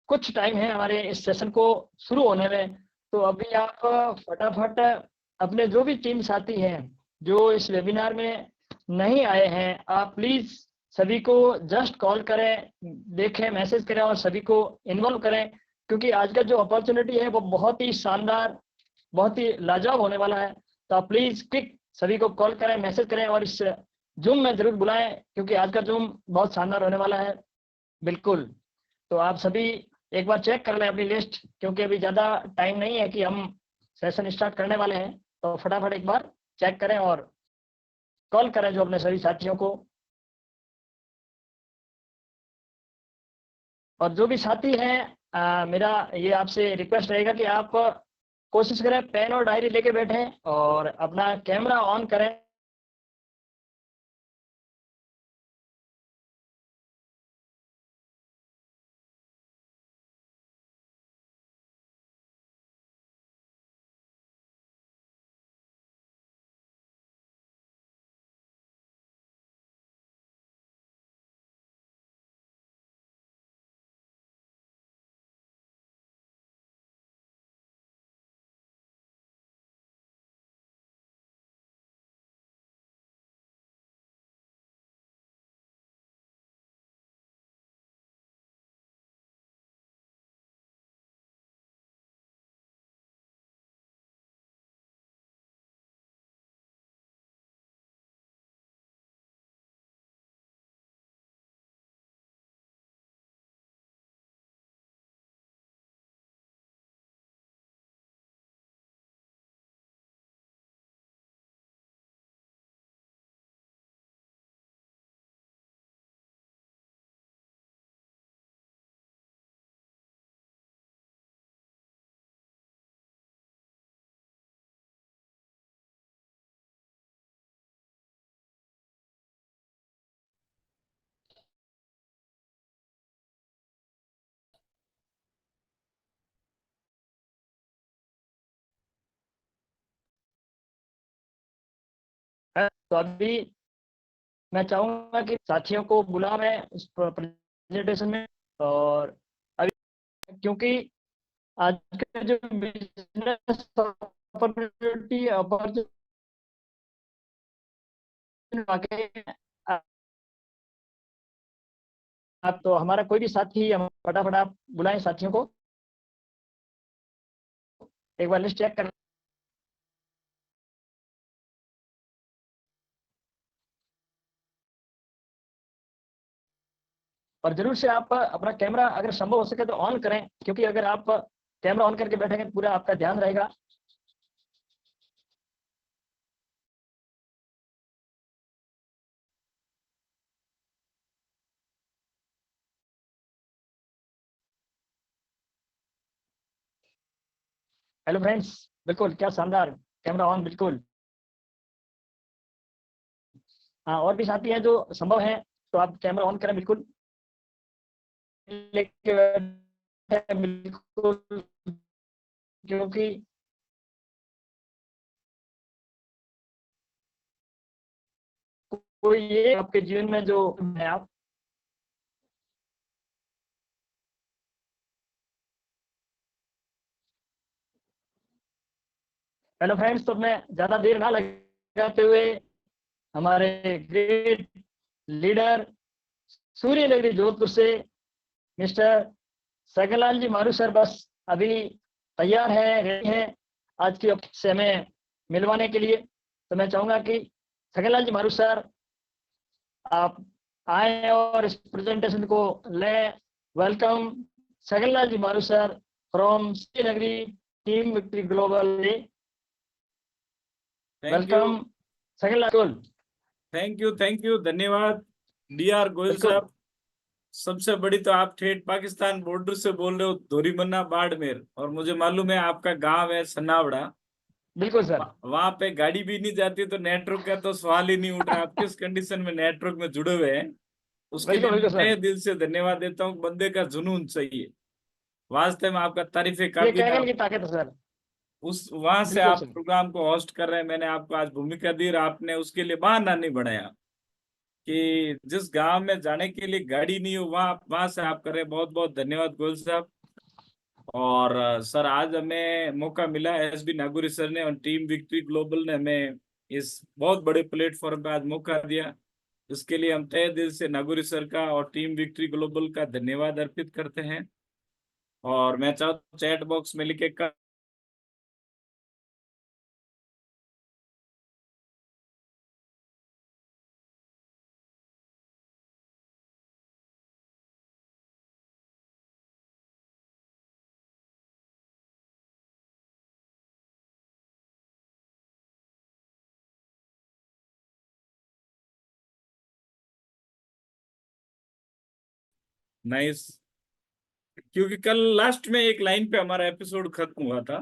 कुछ टाइम है हमारे इस सेशन को शुरू होने में, तो अभी आप फटाफट अपने जो भी टीम साथी हैं जो इस वेबिनार में नहीं आए हैं, आप प्लीज सभी को जस्ट कॉल करें, देखें, मैसेज करें और सभी को इन्वॉल्व करें, क्योंकि आज का जो अपॉर्चुनिटी है वो बहुत ही शानदार, बहुत ही लाजवाब होने वाला है। तो आप प्लीज क्विक सभी को कॉल करें, मैसेज करें और इस जूम में जरूर बुलाएं, क्योंकि आज का जूम बहुत शानदार होने वाला है। बिल्कुल, तो आप सभी एक बार चेक कर लें अपनी लिस्ट, क्योंकि अभी ज़्यादा टाइम नहीं है कि हम सेशन स्टार्ट करने वाले हैं। तो फटाफट एक बार चेक करें और कॉल करें जो अपने सभी साथियों को। और जो भी साथी हैं, मेरा ये आपसे रिक्वेस्ट रहेगा कि आप कोशिश करें पेन और डायरी लेके बैठें और अपना कैमरा ऑन करें। तो अभी मैं चाहूंगा कि साथियों को बुला मैं इस प्रेजेंटेशन में। और अभी क्योंकि आज का जो बिजनेस अपॉर्चुनिटी आप तो हमारा कोई भी साथी, हम फटाफट आप बुलाएं साथियों को, एक बार लिस्ट चेक कर। और जरूर से आप अपना कैमरा अगर संभव हो सके तो ऑन करें, क्योंकि अगर आप कैमरा ऑन करके बैठेंगे तो पूरा आपका ध्यान रहेगा। हेलो फ्रेंड्स, बिल्कुल, क्या शानदार, कैमरा ऑन, बिल्कुल। हाँ, और भी साथी हैं जो संभव है तो आप कैमरा ऑन करें, बिल्कुल लेके बैठे, बिल्कुल, क्योंकि कोई ये आपके जीवन में जो है आप। हेलो फ्रेंड्स, तो मैं ज्यादा देर ना लगाते हुए हमारे ग्रेट लीडर सूर्य नगरी जोधपुर से मिस्टर सगनलाल जी मारू सर बस अभी तैयार है, रेडी है आज की से हमें मिलवाने के लिए। तो मैं चाहूंगा कि सगनलाल जी मारू सर आप आए और इस प्रेजेंटेशन को लें। Welcome Saganlal ji Maru sir from Shrinagari team victory global. Thank you, welcome Saganlal. Thank you, धन्यवाद डी आर गोयल बिल्कुल साहब। सबसे बड़ी तो आप ठेठ पाकिस्तान बॉर्डर से बोल रहे हो, धोरीमन्ना बाड़मेर, और मुझे मालूम है आपका गांव है सन्नावड़ा। बिल्कुल सर। वहां पे गाड़ी भी नहीं जाती, तो नेटवर्क का तो सवाल ही नहीं उठ रहा। आप किस कंडीशन में नेटवर्क में जुड़े हुए हैं, उसके लिए बिल्कुल मैं बिल्कुल सर, तहे दिल से धन्यवाद देता हूँ। बंदे का जुनून चाहिए, वास्तव में आपका तारीफ ये काबिल है। कैगल आप की ताकत है सर। उस वहां से बिल्कुल आप सर। प्रोग्राम को होस्ट कर रहे हैं। मैंने आपको आज भूमिका दी और आपने उसके लिए बहाना नहीं बनाया कि जिस गांव में जाने के लिए गाड़ी नहीं हो, वहां वहां से आप कर रहे हैं। बहुत बहुत धन्यवाद गोयल साहब। और सर आज हमें मौका मिला, एसबी नागुरी सर ने और टीम विक्ट्री ग्लोबल ने हमें इस बहुत बड़े प्लेटफॉर्म पे आज मौका दिया। इसके लिए हम तहे दिल से नागुरी सर का और टीम विक्ट्री ग्लोबल का धन्यवाद अर्पित करते हैं। और मैं चाहता हूँ चैट बॉक्स में लिखे नाइस। क्योंकि कल लास्ट में एक लाइन पे हमारा एपिसोड खत्म हुआ था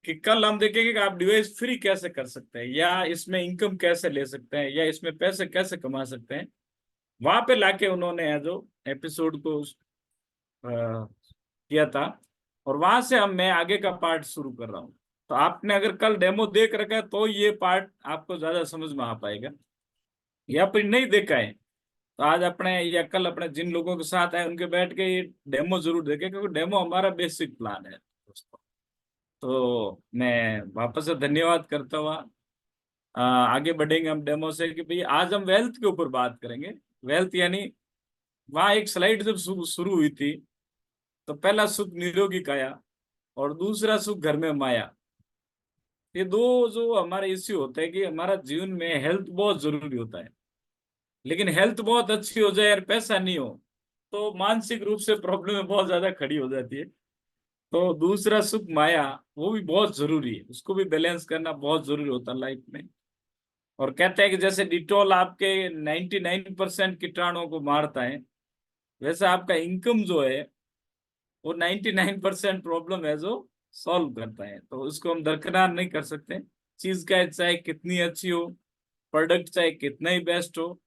कि कल हम देखेंगे कि आप डिवाइस फ्री कैसे कर सकते हैं, या इसमें इनकम कैसे ले सकते हैं, या इसमें पैसे कैसे कमा सकते हैं। वहां पे लाके उन्होंने जो एपिसोड को किया था, और वहां से हम मैं आगे का पार्ट शुरू कर रहा हूँ। तो आपने अगर कल डेमो देख रखा है तो ये पार्ट आपको ज्यादा समझ में आ पाएगा, या फिर नहीं देखा है तो आज अपने या कल अपने जिन लोगों के साथ आए उनके बैठ के ये डेमो जरूर देखें, क्योंकि डेमो हमारा बेसिक प्लान है दोस्तों। तो मैं वापस से धन्यवाद करता हुआ आगे बढ़ेंगे हम डेमो से कि भाई आज हम वेल्थ के ऊपर बात करेंगे। वेल्थ यानी वहां एक स्लाइड जब शुरू हुई थी तो पहला सुख निरोगी काया और दूसरा सुख घर में माया। ये दो जो हमारे इश्यू होते हैं कि हमारा जीवन में हेल्थ बहुत जरूरी होता है, लेकिन हेल्थ बहुत अच्छी हो जाए और पैसा नहीं हो तो मानसिक रूप से प्रॉब्लम बहुत ज्यादा खड़ी हो जाती है। तो दूसरा सुख माया वो भी बहुत जरूरी है, उसको भी बैलेंस करना बहुत जरूरी होता है लाइफ में। और कहते हैं कि जैसे डिटॉल आपके 99% कीटाणुओं को मारता है, वैसे आपका इनकम जो है वो 99% प्रॉब्लम है जो सॉल्व करता है। तो उसको हम दरकिनार नहीं कर सकते। चीज का चाहे कितनी अच्छी हो, प्रोडक्ट चाहे कितना ही बेस्ट हो।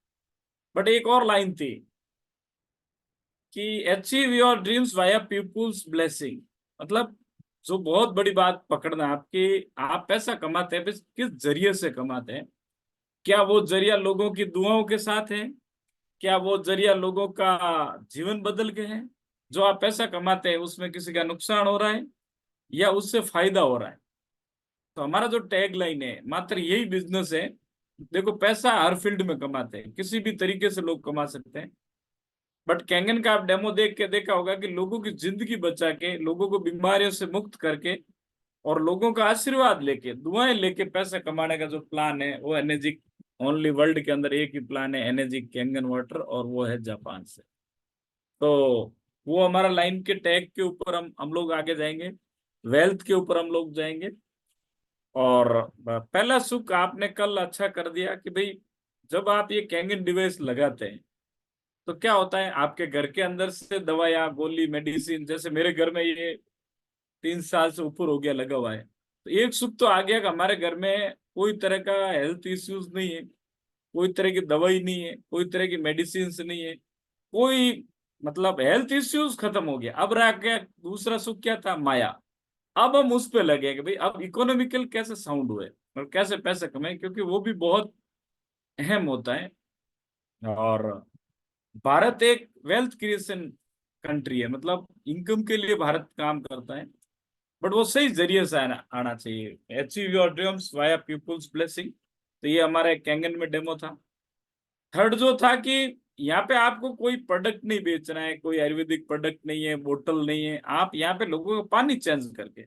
बट एक और लाइन थी कि achieve your dreams via people's blessing. मतलब जो बहुत बड़ी बात पकड़ना आपकी, आप पैसा कमाते हैं किस जरिए से कमाते हैं। क्या वो जरिया लोगों की दुआओं के साथ है? क्या वो जरिया लोगों का जीवन बदल के है? जो आप पैसा कमाते हैं उसमें किसी का नुकसान हो रहा है या उससे फायदा हो रहा है? तो हमारा जो टैग लाइन है मात्र यही बिजनेस है। देखो पैसा हर फील्ड में कमाते हैं, किसी भी तरीके से लोग कमा सकते हैं। बट कैंगन का आप डेमो देख के देखा होगा कि लोगों की जिंदगी बचा के, लोगों को बीमारियों से मुक्त करके और लोगों का आशीर्वाद लेके, दुआएं लेके पैसा कमाने का जो प्लान है वो एनर्जिक ओनली वर्ल्ड के अंदर एक ही प्लान है, एनर्जिक कैंगन वाटर, और वो है जापान से। तो वो हमारा लाइन के टैग के ऊपर हम लोग आगे जाएंगे, वेल्थ के ऊपर हम लोग जाएंगे। और पहला सुख आपने कल अच्छा कर दिया कि भाई जब आप ये कैंगन डिवाइस लगाते हैं तो क्या होता है, आपके घर के अंदर से दवाइयाँ गोली मेडिसिन, जैसे मेरे घर में ये 3 साल से ऊपर हो गया लगा हुआ है, तो एक सुख तो आ गया कि हमारे घर में कोई तरह का हेल्थ इश्यूज नहीं है, कोई तरह की दवाई नहीं है, कोई तरह की मेडिसिन नहीं है, कोई मतलब हेल्थ इश्यूज खत्म हो गया। अब रह गया दूसरा सुख, क्या था? माया। अब हम उस पे लगे कि भाई अब इकोनॉमिकल कैसे साउंड हुए और कैसे पैसे कमाए, क्योंकि वो भी बहुत अहम होता है। और भारत एक वेल्थ क्रिएशन कंट्री है, मतलब इनकम के लिए भारत काम करता है, बट वो सही जरिए से आना चाहिए। Achieve your dreams via people's blessing. तो ये हमारा एक कैंगन में डेमो था। थर्ड जो था कि यहाँ पे आपको कोई प्रोडक्ट नहीं बेचना है, कोई आयुर्वेदिक प्रोडक्ट नहीं है, बोतल नहीं है, आप यहाँ पे लोगों का पानी चेंज करके,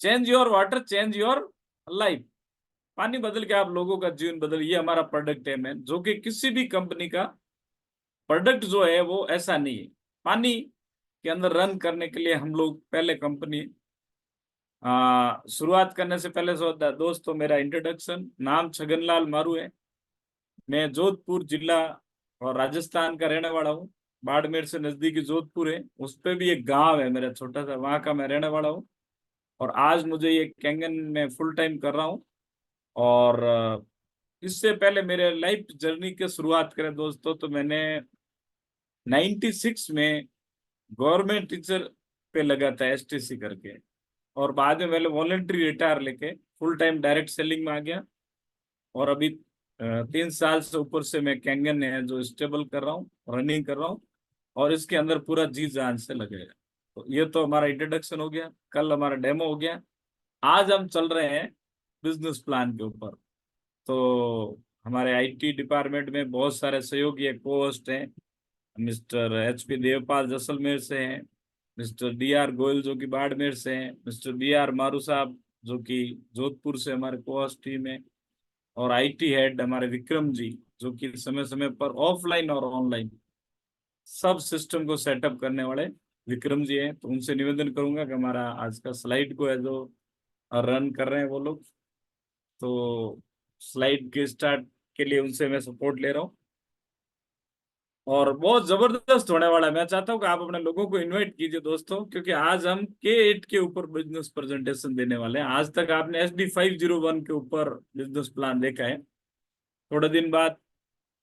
change your water change your life, पानी बदल के आप लोगों का जीवन बदल, ये हमारा प्रोडक्ट है मैन, जो कि किसी भी कंपनी का प्रोडक्ट जो है वो ऐसा नहीं है। पानी के अंदर रन करने के लिए हम लोग पहले कंपनी शुरुआत करने से पहले दोस्तों मेरा इंट्रोडक्शन, नाम छगनलाल मारू है। मैं जोधपुर जिला और राजस्थान का रहने वाला हूँ। बाड़मेर से नजदीकी जोधपुर है, उस पे भी एक गांव है मेरा छोटा सा, वहां का मैं रहने वाला हूँ। और आज मुझे ये कैंगन में फुल टाइम कर रहा हूँ। और इससे पहले मेरे लाइफ जर्नी की शुरुआत करें दोस्तों तो मैंने 96 में गवर्नमेंट टीचर पे लगा था एसटीसी करके, और बाद में मैंने वॉलेंट्री रिटायर लेके फुल टाइम डायरेक्ट सेलिंग में आ गया। और अभी 3 साल से ऊपर से मैं कैंगन है जो स्टेबल कर रहा हूँ, रनिंग कर रहा हूँ, और इसके अंदर पूरा जी जान से लगेगा। तो ये तो हमारा इंट्रोडक्शन हो गया, कल हमारा डेमो हो गया। आज हम चल रहे हैं बिजनेस प्लान के ऊपर। तो हमारे आईटी डिपार्टमेंट में बहुत सारे सहयोगी है, को होस्ट हैं। मिस्टर HP देवपाल जैसलमेर से हैं, मिस्टर DR गोयल जो कि बाड़मेर से हैं, मिस्टर BR मारू साहब जो कि जोधपुर से हमारे को होस्ट टीम है, और IT हेड हमारे विक्रम जी जो कि समय समय पर ऑफलाइन और ऑनलाइन सब सिस्टम को सेटअप करने वाले विक्रम जी हैं। तो उनसे निवेदन करूंगा कि हमारा आज का स्लाइड को है जो रन कर रहे हैं वो लोग, तो स्लाइड के स्टार्ट के लिए उनसे मैं सपोर्ट ले रहा हूँ। और बहुत जबरदस्त होने वाला है। मैं चाहता हूँ कि आप अपने लोगों को इनवाइट कीजिए दोस्तों, क्योंकि आज हम K8 के ऊपर बिजनेस प्रेजेंटेशन देने वाले हैं। आज तक आपने SD501 के ऊपर बिजनेस प्लान देखा है, थोड़े दिन बाद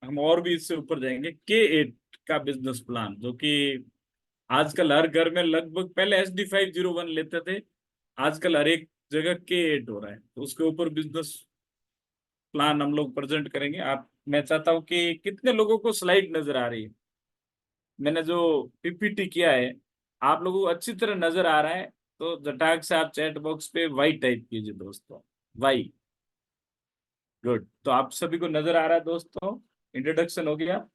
हम और भी इससे ऊपर जाएंगे। K8 का बिजनेस प्लान जो कि आजकल हर घर में लगभग, पहले SD501 लेते थे, आजकल हर एक जगह K8 हो रहा है। तो उसके ऊपर बिजनेस प्लान हम लोग प्रेजेंट करेंगे। आप, मैं चाहता हूँ कि कितने लोगों को स्लाइड नजर आ रही है। मैंने जो PPT किया है आप लोगों को अच्छी तरह नजर आ रहा है, तो झटाक से आप चैट बॉक्स पे वाई टाइप कीजिए दोस्तों, वाई। गुड, तो आप सभी को नजर आ रहा है दोस्तों। इंट्रोडक्शन हो गया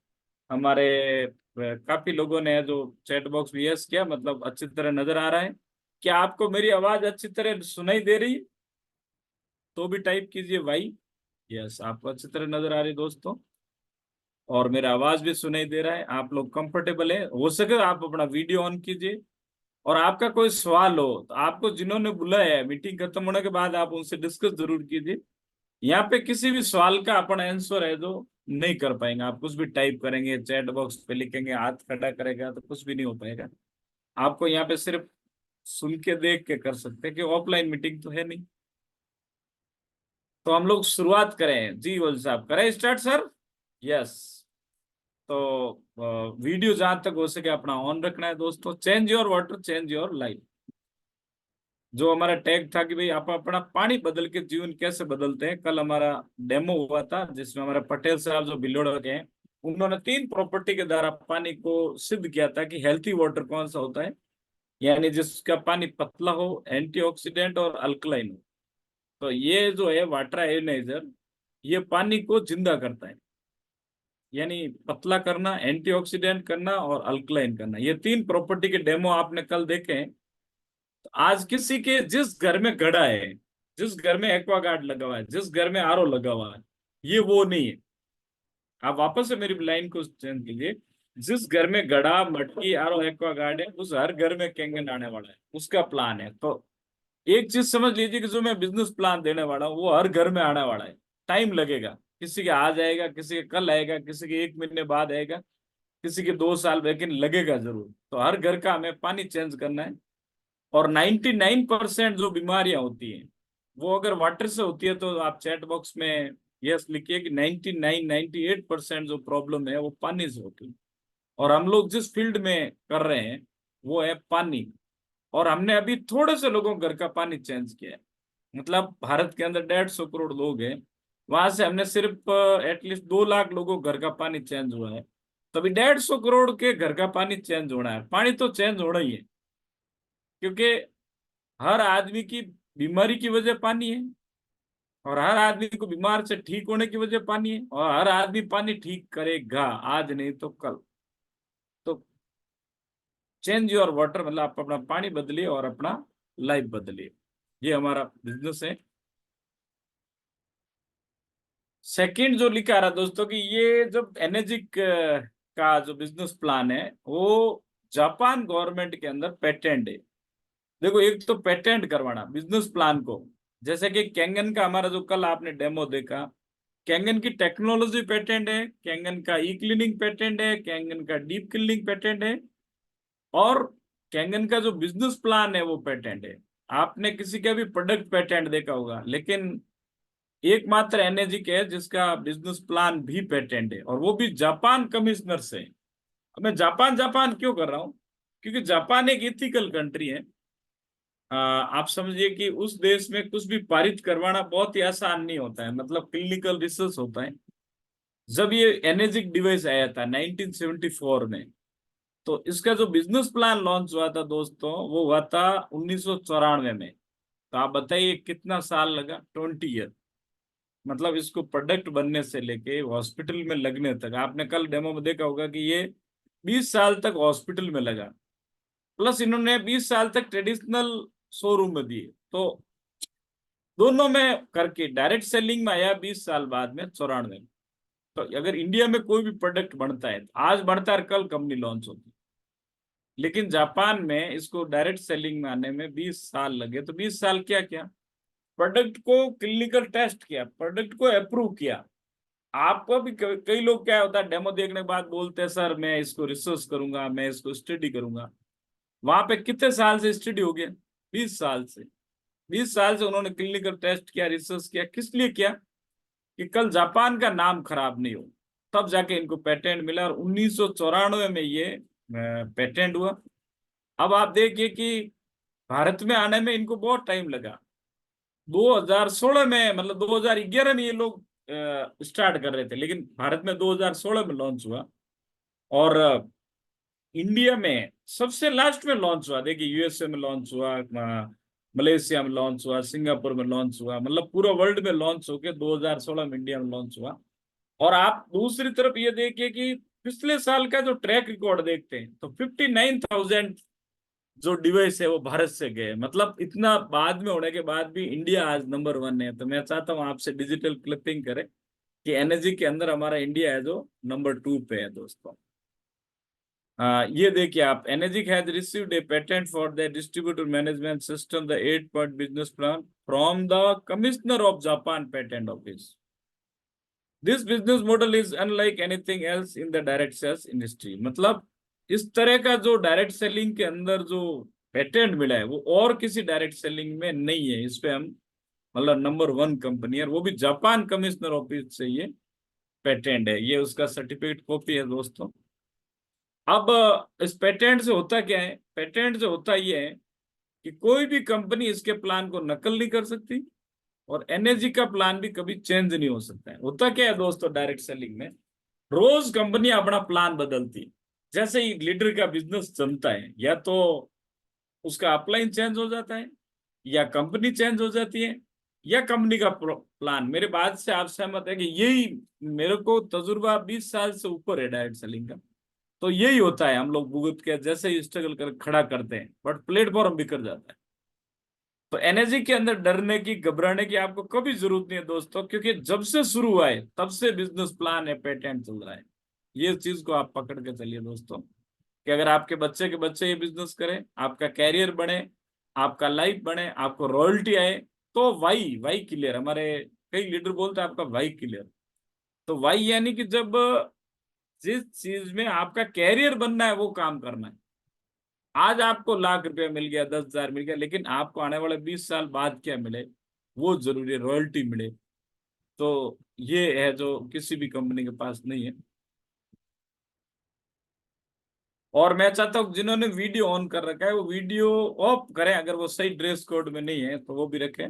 हमारे। काफी लोगों ने जो चैट बॉक्स में यस किया, मतलब अच्छी तरह नजर आ रहा है। क्या आपको मेरी आवाज अच्छी तरह सुनाई दे रही है? तो भी टाइप कीजिए वाई। यस, आपको अच्छी तरह नजर आ रही है दोस्तों, और मेरा आवाज भी सुनाई दे रहा है। आप लोग कंफर्टेबल है, हो सके तो आप अपना वीडियो ऑन कीजिए। और आपका कोई सवाल हो तो आपको जिन्होंने बुलाया है, मीटिंग खत्म होने के बाद आप उनसे डिस्कस जरूर कीजिए। यहाँ पे किसी भी सवाल का अपन आंसर है जो नहीं कर पाएंगे। आप कुछ भी टाइप करेंगे, चैट बॉक्स पे लिखेंगे, हाथ खड़ा करेगा, तो कुछ भी नहीं हो पाएगा। आपको यहाँ पे सिर्फ सुन के देख के कर सकते हैं, कि ऑफलाइन मीटिंग तो है नहीं। तो हम लोग शुरुआत करें जी, वल साहब करें स्टार्ट सर। यस, तो वीडियो जहां तक हो सके अपना ऑन रखना है दोस्तों। Change your water change your life, जो हमारा टैग था कि भाई आप अपना पानी बदल के जीवन कैसे बदलते हैं। कल हमारा डेमो हुआ था जिसमें हमारे पटेल साहब जो बिलोड़ा के हैं, उन्होंने 3 प्रॉपर्टी के द्वारा पानी को सिद्ध किया था कि हेल्थी वाटर कौन सा होता है, यानी जिसका पानी पतला हो, एंटीऑक्सीडेंट और अल्कलाइन हो। तो ये जो है वाटर आयोनाइजर, ये पानी को जिंदा करता है, यानी पतला करना, एंटीऑक्सीडेंट करना और अल्कलाइन करना। ये 3 प्रॉपर्टी के डेमो आपने कल देखे हैं। तो आज किसी के जिस घर में घड़ा है, जिस घर में एक्वागार्ड लगा हुआ है, जिस घर में RO लगा हुआ है, ये वो नहीं है। आप वापस से मेरी लाइन को चेंज कीजिए। जिस घर में घड़ा, मटकी, RO, एक्वागार्ड है, उस हर घर में कैंगन आने वाला है, उसका प्लान है। तो एक चीज समझ लीजिए कि जो मैं बिजनेस प्लान देने वाला हूँ वो हर घर में आने वाला है। टाइम लगेगा, किसी के आज आएगा, किसी के कल आएगा, किसी के 1 महीने बाद आएगा, किसी के 2 साल, लेकिन लगेगा जरूर। तो हर घर का हमें पानी चेंज करना है। और 99% जो बीमारियां होती हैं वो अगर वाटर से होती है, तो आप चैट बॉक्स में यस लिखिए कि 98% जो प्रॉब्लम है वो पानी से होती है। और हम लोग जिस फील्ड में कर रहे हैं वो है पानी। और हमने अभी थोड़े से लोगों को घर का पानी चेंज किया है। मतलब भारत के अंदर 150 करोड़ लोग हैं, वहां से हमने सिर्फ एटलीस्ट 2 लाख लोगों को घर का पानी चेंज हुआ है। तभी 150 करोड़ के घर का पानी चेंज होना है। पानी तो चेंज होना ही है, क्योंकि हर आदमी की बीमारी की वजह पानी है, और हर आदमी को बीमार से ठीक होने की वजह पानी है, और हर आदमी पानी ठीक करेगा, आज नहीं तो कल। तो चेंज योर वाटर, मतलब आप अपना पानी बदलिए और अपना लाइफ बदलिए। ये हमारा बिजनेस है। सेकंड जो लिखा रहा दोस्तों कि ये जब एनर्जिक का जो बिजनेस प्लान है वो जापान गवर्नमेंट के अंदर पेटेंट है। देखो, एक तो पेटेंट करवाना बिजनेस प्लान को, जैसे कि कैंगन का हमारा जो कल आपने डेमो देखा, कैंगन की टेक्नोलॉजी पेटेंट है, कैंगन का ई क्लीनिंग पेटेंट है, कैंगन का डीप क्लीनिंग पेटेंट है, और कैंगन का जो बिजनेस प्लान है वो पेटेंट है। आपने किसी का भी प्रोडक्ट पेटेंट देखा होगा, लेकिन एकमात्र एनर्जी है जिसका बिजनेस प्लान भी पेटेंट है, और वो भी जापान कमिश्नर से। अब मैं जापान जापान क्यों कर रहा हूँ, क्योंकि जापान एक इथिकल कंट्री है। आप समझिए कि उस देश में कुछ भी पारित करवाना बहुत ही आसान नहीं होता है, मतलब क्लिनिकल रिसर्च होता है। जब ये एनर्जिक डिवाइस आया था 1974 में, तो इसका जो बिजनेस प्लान लॉन्च हुआ था दोस्तों, वो हुआ था 1994 में। तो आप बताइए कितना साल लगा? 20 ईयर। मतलब इसको प्रोडक्ट बनने से लेके हॉस्पिटल में लगने तक, आपने कल डेमो में देखा होगा कि ये 20 साल तक हॉस्पिटल में लगा, प्लस इन्होंने 20 साल तक ट्रेडिशनल शोरूम में दिए। तो दोनों में करके डायरेक्ट सेलिंग में आया 20 साल बाद में, 94 में। तो अगर इंडिया में कोई भी प्रोडक्ट बनता है, तो आज बनता है, कल कंपनी लॉन्च होती है। लेकिन जापान में इसको डायरेक्ट सेलिंग में आने में 20 साल लगे। तो 20 साल क्या क्या, प्रोडक्ट को क्लिनिकल टेस्ट किया, प्रोडक्ट को अप्रूव किया। आपको भी कई लोग क्या होता है, डेमो देखने के बाद बोलते हैं सर मैं इसको रिसर्च करूंगा, मैं इसको स्टडी करूंगा। वहां पे कितने साल से स्टडी हो गया? 20 साल से। 20 साल से उन्होंने क्लिनिकल टेस्ट किया, रिसर्च किया। किस लिए किया? कि कल जापान का नाम खराब नहीं हो। तब जाके इनको पेटेंट मिला, और 1994 में ये पेटेंट हुआ। अब आप देखिए कि भारत में आने में इनको बहुत टाइम लगा। 2016 में, मतलब 2011 में ये लोग स्टार्ट कर रहे थे, लेकिन भारत में 2016 में लॉन्च हुआ। और इंडिया में सबसे लास्ट में लॉन्च हुआ। देखिए यूएसए में लॉन्च हुआ, मलेशिया में लॉन्च हुआ, सिंगापुर में लॉन्च हुआ, मतलब पूरा वर्ल्ड में लॉन्च होके 2016 में इंडिया में लॉन्च हुआ। और आप दूसरी तरफ ये देखिए कि पिछले साल का जो ट्रैक रिकॉर्ड देखते हैं, तो 59,000 जो डिवाइस है वो भारत से गए। मतलब इतना बाद में होने के बाद भी इंडिया आज नंबर 1 है। तो मैं चाहता हूँ आपसे डिजिटल क्लिपिंग करें कि एनर्जी के अंदर हमारा इंडिया है जो नंबर 2 पे है दोस्तों। ये देखिए आप, energy has received a patent for the distributor management system, the 8 point business plan from the commissioner of Japan patent office. This business model is unlike anything else in the direct sales industry. मतलब इस तरह का जो direct selling के अंदर जो patent मिला है, वो और किसी डायरेक्ट सेलिंग में नहीं है। इस पे हम मतलब नंबर 1 कंपनी है, और वो भी जापान कमिश्नर ऑफिस से ये पेटेंट है। ये उसका सर्टिफिकेट कॉपी है दोस्तों। अब इस पेटेंट से होता क्या है? पेटेंट से होता ये है कि कोई भी कंपनी इसके प्लान को नकल नहीं कर सकती, और एनर्जी का प्लान भी कभी चेंज नहीं हो सकता है। होता क्या है दोस्तों, डायरेक्ट सेलिंग में रोज कंपनी अपना प्लान बदलती है। जैसे ही लीडर का बिजनेस जमता है, या तो उसका अपलाइन चेंज हो जाता है, या कंपनी चेंज हो जाती है, या कंपनी का प्लान। मेरे बात से आप सहमत है कि यही, मेरे को तजुर्बा 20 साल से ऊपर है डायरेक्ट सेलिंग का। तो यही होता है, हम लोग भुगत के जैसे ही स्ट्रगल कर खड़ा करते हैं, बट प्लेटफॉर्म बिखर जाता है। तो एनर्जी के अंदर डरने की, घबराने की आपको कभी जरूरत नहीं है दोस्तों, क्योंकि जब से शुरू हुआ है तब से बिजनेस प्लान है, पेटेंट चल रहा है। ये चीज को आप पकड़ के चलिए दोस्तों, कि अगर आपके बच्चे के बच्चे ये बिजनेस करें, आपका कैरियर बने, आपका लाइफ बने, आपको रॉयल्टी आए, तो वाई वाई क्लियर। हमारे कई लीडर बोलते हैं आपका वाई क्लियर। तो वाई यानी कि जब जिस चीज में आपका कैरियर बनना है वो काम करना है। आज आपको लाख रुपया मिल गया, 10,000 मिल गया, लेकिन आपको आने वाले 20 साल बाद क्या मिले, वो जरूरी है, रॉयल्टी मिले। तो ये है जो किसी भी कंपनी के पास नहीं है। और मैं चाहता हूँ जिन्होंने वीडियो ऑन कर रखा है वो वीडियो ऑफ करें, अगर वो सही ड्रेस कोड में नहीं है तो वो भी रखें।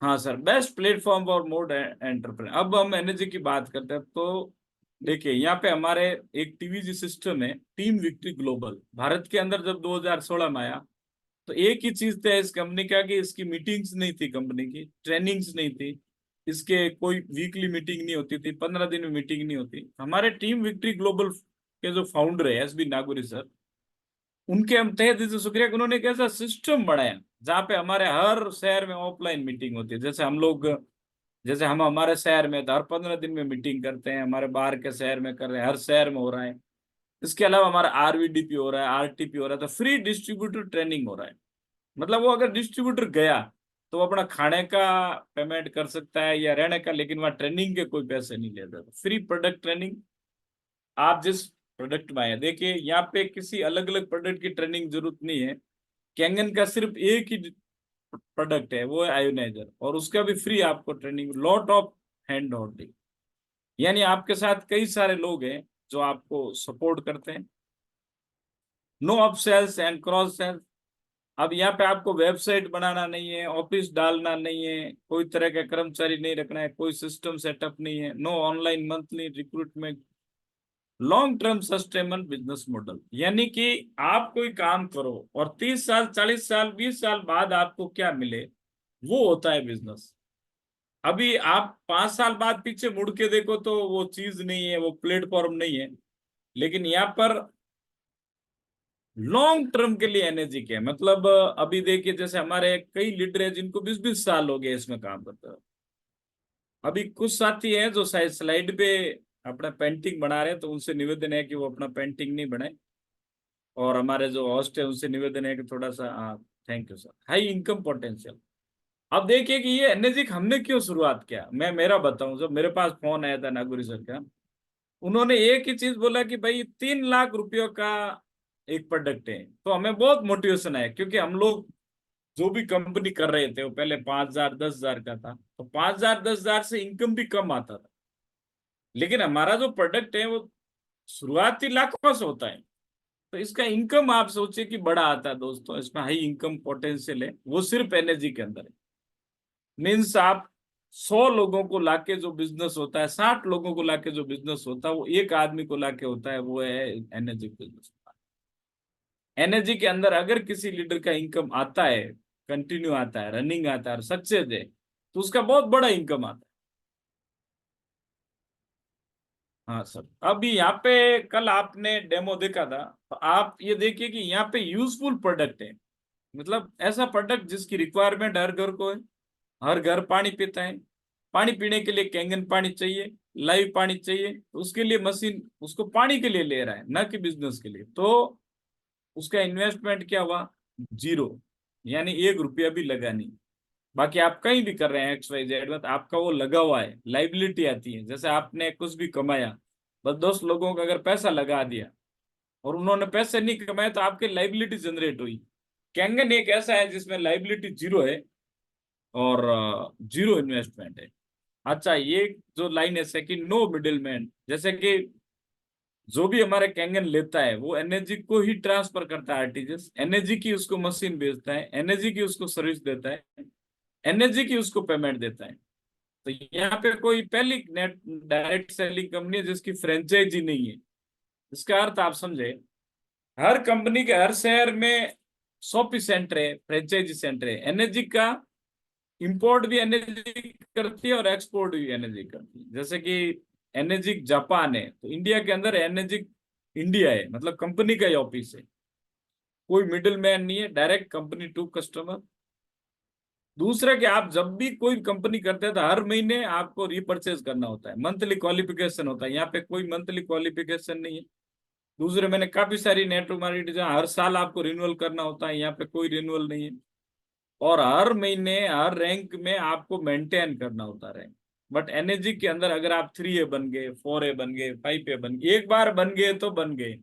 हाँ sir, best platform for mode entrepreneur. अब हम एनर्जी की बात करते हैं। तो देखिए यहाँ पे हमारे एक टीवीजी सिस्टम है, टीम विक्ट्री ग्लोबल। भारत के अंदर जब 2016 में आया, तो एक ही चीज था इस कंपनी का कि इसकी मीटिंग्स नहीं थी, कंपनी की ट्रेनिंग्स नहीं थी, इसके कोई वीकली मीटिंग नहीं होती थी, 15 दिन में मीटिंग नहीं होती। हमारे टीम विक्ट्री ग्लोबल के जो फाउंडर है एस बी नागुरी सर, उनके हम तहे दिल से शुक्रिया कि उन्होंने एक ऐसा सिस्टम बनाया जहाँ पे हमारे हर शहर में ऑफलाइन मीटिंग होती है। जैसे हम लोग, जैसे हम हमारे शहर में तो हर 15 दिन में मीटिंग करते हैं, हमारे बाहर के शहर में कर रहे हैं, हर शहर में हो रहा है। इसके अलावा हमारा आरवीडीपी हो रहा है, आरटीपी हो रहा है, तो फ्री डिस्ट्रीब्यूटर ट्रेनिंग हो रहा है। मतलब वो अगर डिस्ट्रीब्यूटर गया तो वो अपना खाने का पेमेंट कर सकता है या रहने का, लेकिन वहाँ ट्रेनिंग के कोई पैसे नहीं लेता। Free product training. आप जिस प्रोडक्ट में आए, देखिए यहाँ पे किसी अलग अलग प्रोडक्ट की ट्रेनिंग जरूरत नहीं है। कैंगन का सिर्फ एक ही प्रोडक्ट है, वो है आयोनाइजर, और उसका भी फ्री आपको training, lot of hand holding. यानी आपके साथ कई सारे लोग हैं जो आपको सपोर्ट करते हैं। No up sales and cross sales. अब यहाँ पे आपको वेबसाइट बनाना नहीं है, ऑफिस डालना नहीं है, कोई तरह का कर्मचारी नहीं रखना है, कोई सिस्टम सेटअप नहीं है, no online monthly recruitment. Long term sustainable business model, यानी कि आप कोई काम करो और 30 साल 40 साल 20 साल बाद आपको क्या मिले, वो होता है बिजनेस। अभी आप 5 साल बाद पीछे मुड़ के देखो तो वो चीज नहीं है, वो प्लेटफॉर्म नहीं है। लेकिन यहाँ पर लॉन्ग टर्म के लिए एनर्जी क्या है, मतलब अभी देखिए जैसे हमारे कई लीडर हैं जिनको 20-20 साल हो गए इसमें काम करते हैं। अभी कुछ साथी हैं जो शायद स्लाइड पे अपना पेंटिंग बना रहे हैं, तो उनसे निवेदन है कि वो अपना पेंटिंग नहीं बनाए। और हमारे जो होस्ट है उनसे निवेदन है कि थोड़ा सा, हाँ thank you sir, high income potential. अब देखिए कि ये एनर्जी हमने क्यों शुरुआत किया, मैं मेरा बताऊं। जब मेरे पास फोन आया था नागुरी सर का, उन्होंने एक ही चीज बोला कि भाई 3 लाख रुपयों का एक प्रोडक्ट है। तो हमें बहुत मोटिवेशन आया, क्योंकि हम लोग जो भी कंपनी कर रहे थे वो पहले 5,000 10,000 का था, तो 5,000 10,000 से इनकम भी कम आता था। लेकिन हमारा जो प्रोडक्ट है वो शुरुआती लाखों से होता है, तो इसका इनकम आप सोचिए कि बड़ा आता है दोस्तों। इसमें हाई इनकम पोटेंशियल है, वो सिर्फ एनर्जी के अंदर है। मीन्स आप 100 लोगों को लाके जो बिजनेस होता है, 60 लोगों को लाके जो बिजनेस होता है, वो एक आदमी को लाके होता है, वो है एनर्जी बिजनेस। एनर्जी के अंदर अगर किसी लीडर का इनकम आता है, कंटिन्यू आता है, रनिंग आता है, सक्सेस है, तो उसका बहुत बड़ा इनकम आता है। हाँ सर, अभी यहाँ पे कल आपने डेमो देखा था, तो आप ये देखिए कि यहाँ पे यूजफुल प्रोडक्ट है। मतलब ऐसा प्रोडक्ट जिसकी रिक्वायरमेंट हर घर को है। हर घर पानी पीता है, पानी पीने के लिए कैंगन पानी चाहिए, लाइव पानी चाहिए, तो उसके लिए मशीन उसको पानी के लिए ले रहा है, ना कि बिजनेस के लिए। तो उसका इन्वेस्टमेंट क्या हुआ, जीरो, यानी 1 रुपया भी लगा नहीं। बाकी आप कहीं भी कर रहे हैं एक्स वाई जेड में, तो आपका वो लगा हुआ है, लाइबिलिटी आती है। जैसे आपने कुछ भी कमाया, बस 10 लोगों का अगर पैसा लगा दिया और उन्होंने पैसे नहीं कमाए, तो आपकी लाइबिलिटी जनरेट हुई। कैंगन एक ऐसा है जिसमें लाइबिलिटी जीरो है और जीरो इन्वेस्टमेंट है। अच्छा, ये जो लाइन है सेकंड, नो मिडिल मैन, जैसे कि जो भी हमारे कैंगन लेता है वो एनर्जी को ही ट्रांसफर करता है, आरटीजीएस एनर्जी की उसको मशीन बेचता है, एनर्जी की उसको सर्विस देता है, एनर्जी की उसको पेमेंट देता है। तो यहाँ पे कोई पहली नेट डायरेक्ट सेलिंग कंपनी है जिसकी फ्रेंचाइजी नहीं है। इसका अर्थ आप समझे, हर कंपनी के हर शहर में शॉपिंग सेंटर है, फ्रेंचाइजी सेंटर है। एनर्जी का इंपोर्ट भी एनर्जी करती है और एक्सपोर्ट भी एनर्जी करती है। जैसे कि एनर्जी जापान है, तो इंडिया के अंदर एनर्जी इंडिया है, मतलब कंपनी का ही ऑफिस है, कोई मिडिल मैन नहीं है, डायरेक्ट कंपनी टू कस्टमर। दूसरा कि आप जब भी कोई कंपनी करते हैं तो हर महीने आपको रीपर्चेज करना होता है, मंथली क्वालिफिकेशन होता है। यहाँ पे कोई मंथली क्वालिफिकेशन नहीं है। दूसरे मैंने काफी सारी नेटवर्क मार्केट जहाँ हर साल आपको रिन्यूअल करना होता है, यहाँ पे कोई रिन्यूअल नहीं है। और हर महीने हर रैंक में आपको मेंटेन करना होता है। बट एनर्जी के अंदर अगर आप 3A बन गए, 4A बन गए, 5A बन गए, एक बार बन गए तो बन गए,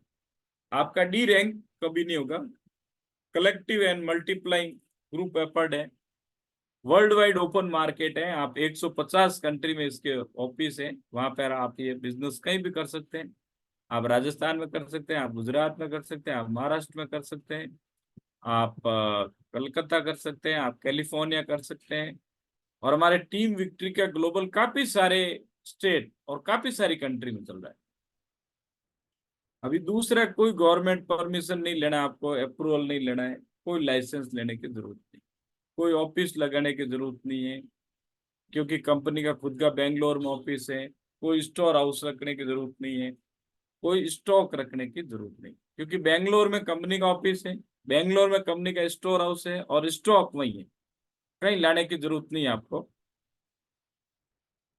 आपका डी रैंक कभी नहीं होगा। Collective and multiplying group effort है, वर्ल्ड वाइड ओपन मार्केट है। आप 150 कंट्री में इसके ऑफिस है, वहां पर आप ये बिजनेस कहीं भी कर सकते हैं। आप राजस्थान में कर सकते हैं, आप गुजरात में कर सकते हैं, आप महाराष्ट्र में कर सकते हैं, आप कलकत्ता कर सकते हैं, आप कैलिफोर्निया कर सकते हैं। और हमारे टीम विक्ट्री का ग्लोबल काफी सारे स्टेट और काफी सारी कंट्री में चल रहा है। अभी दूसरा, कोई गवर्नमेंट परमिशन नहीं लेना, आपको अप्रूवल नहीं लेना है, कोई लाइसेंस लेने की जरूरत नहीं, कोई ऑफिस लगाने की जरूरत नहीं है, क्योंकि कंपनी का खुद का बेंगलोर में ऑफिस है। कोई स्टोर हाउस रखने की जरूरत नहीं है, कोई स्टॉक रखने की जरूरत नहीं, क्योंकि बेंगलोर में कंपनी का ऑफिस है, बेंगलोर में कंपनी का स्टोर हाउस है और स्टॉक वही है, कहीं लाने की जरूरत नहीं है आपको।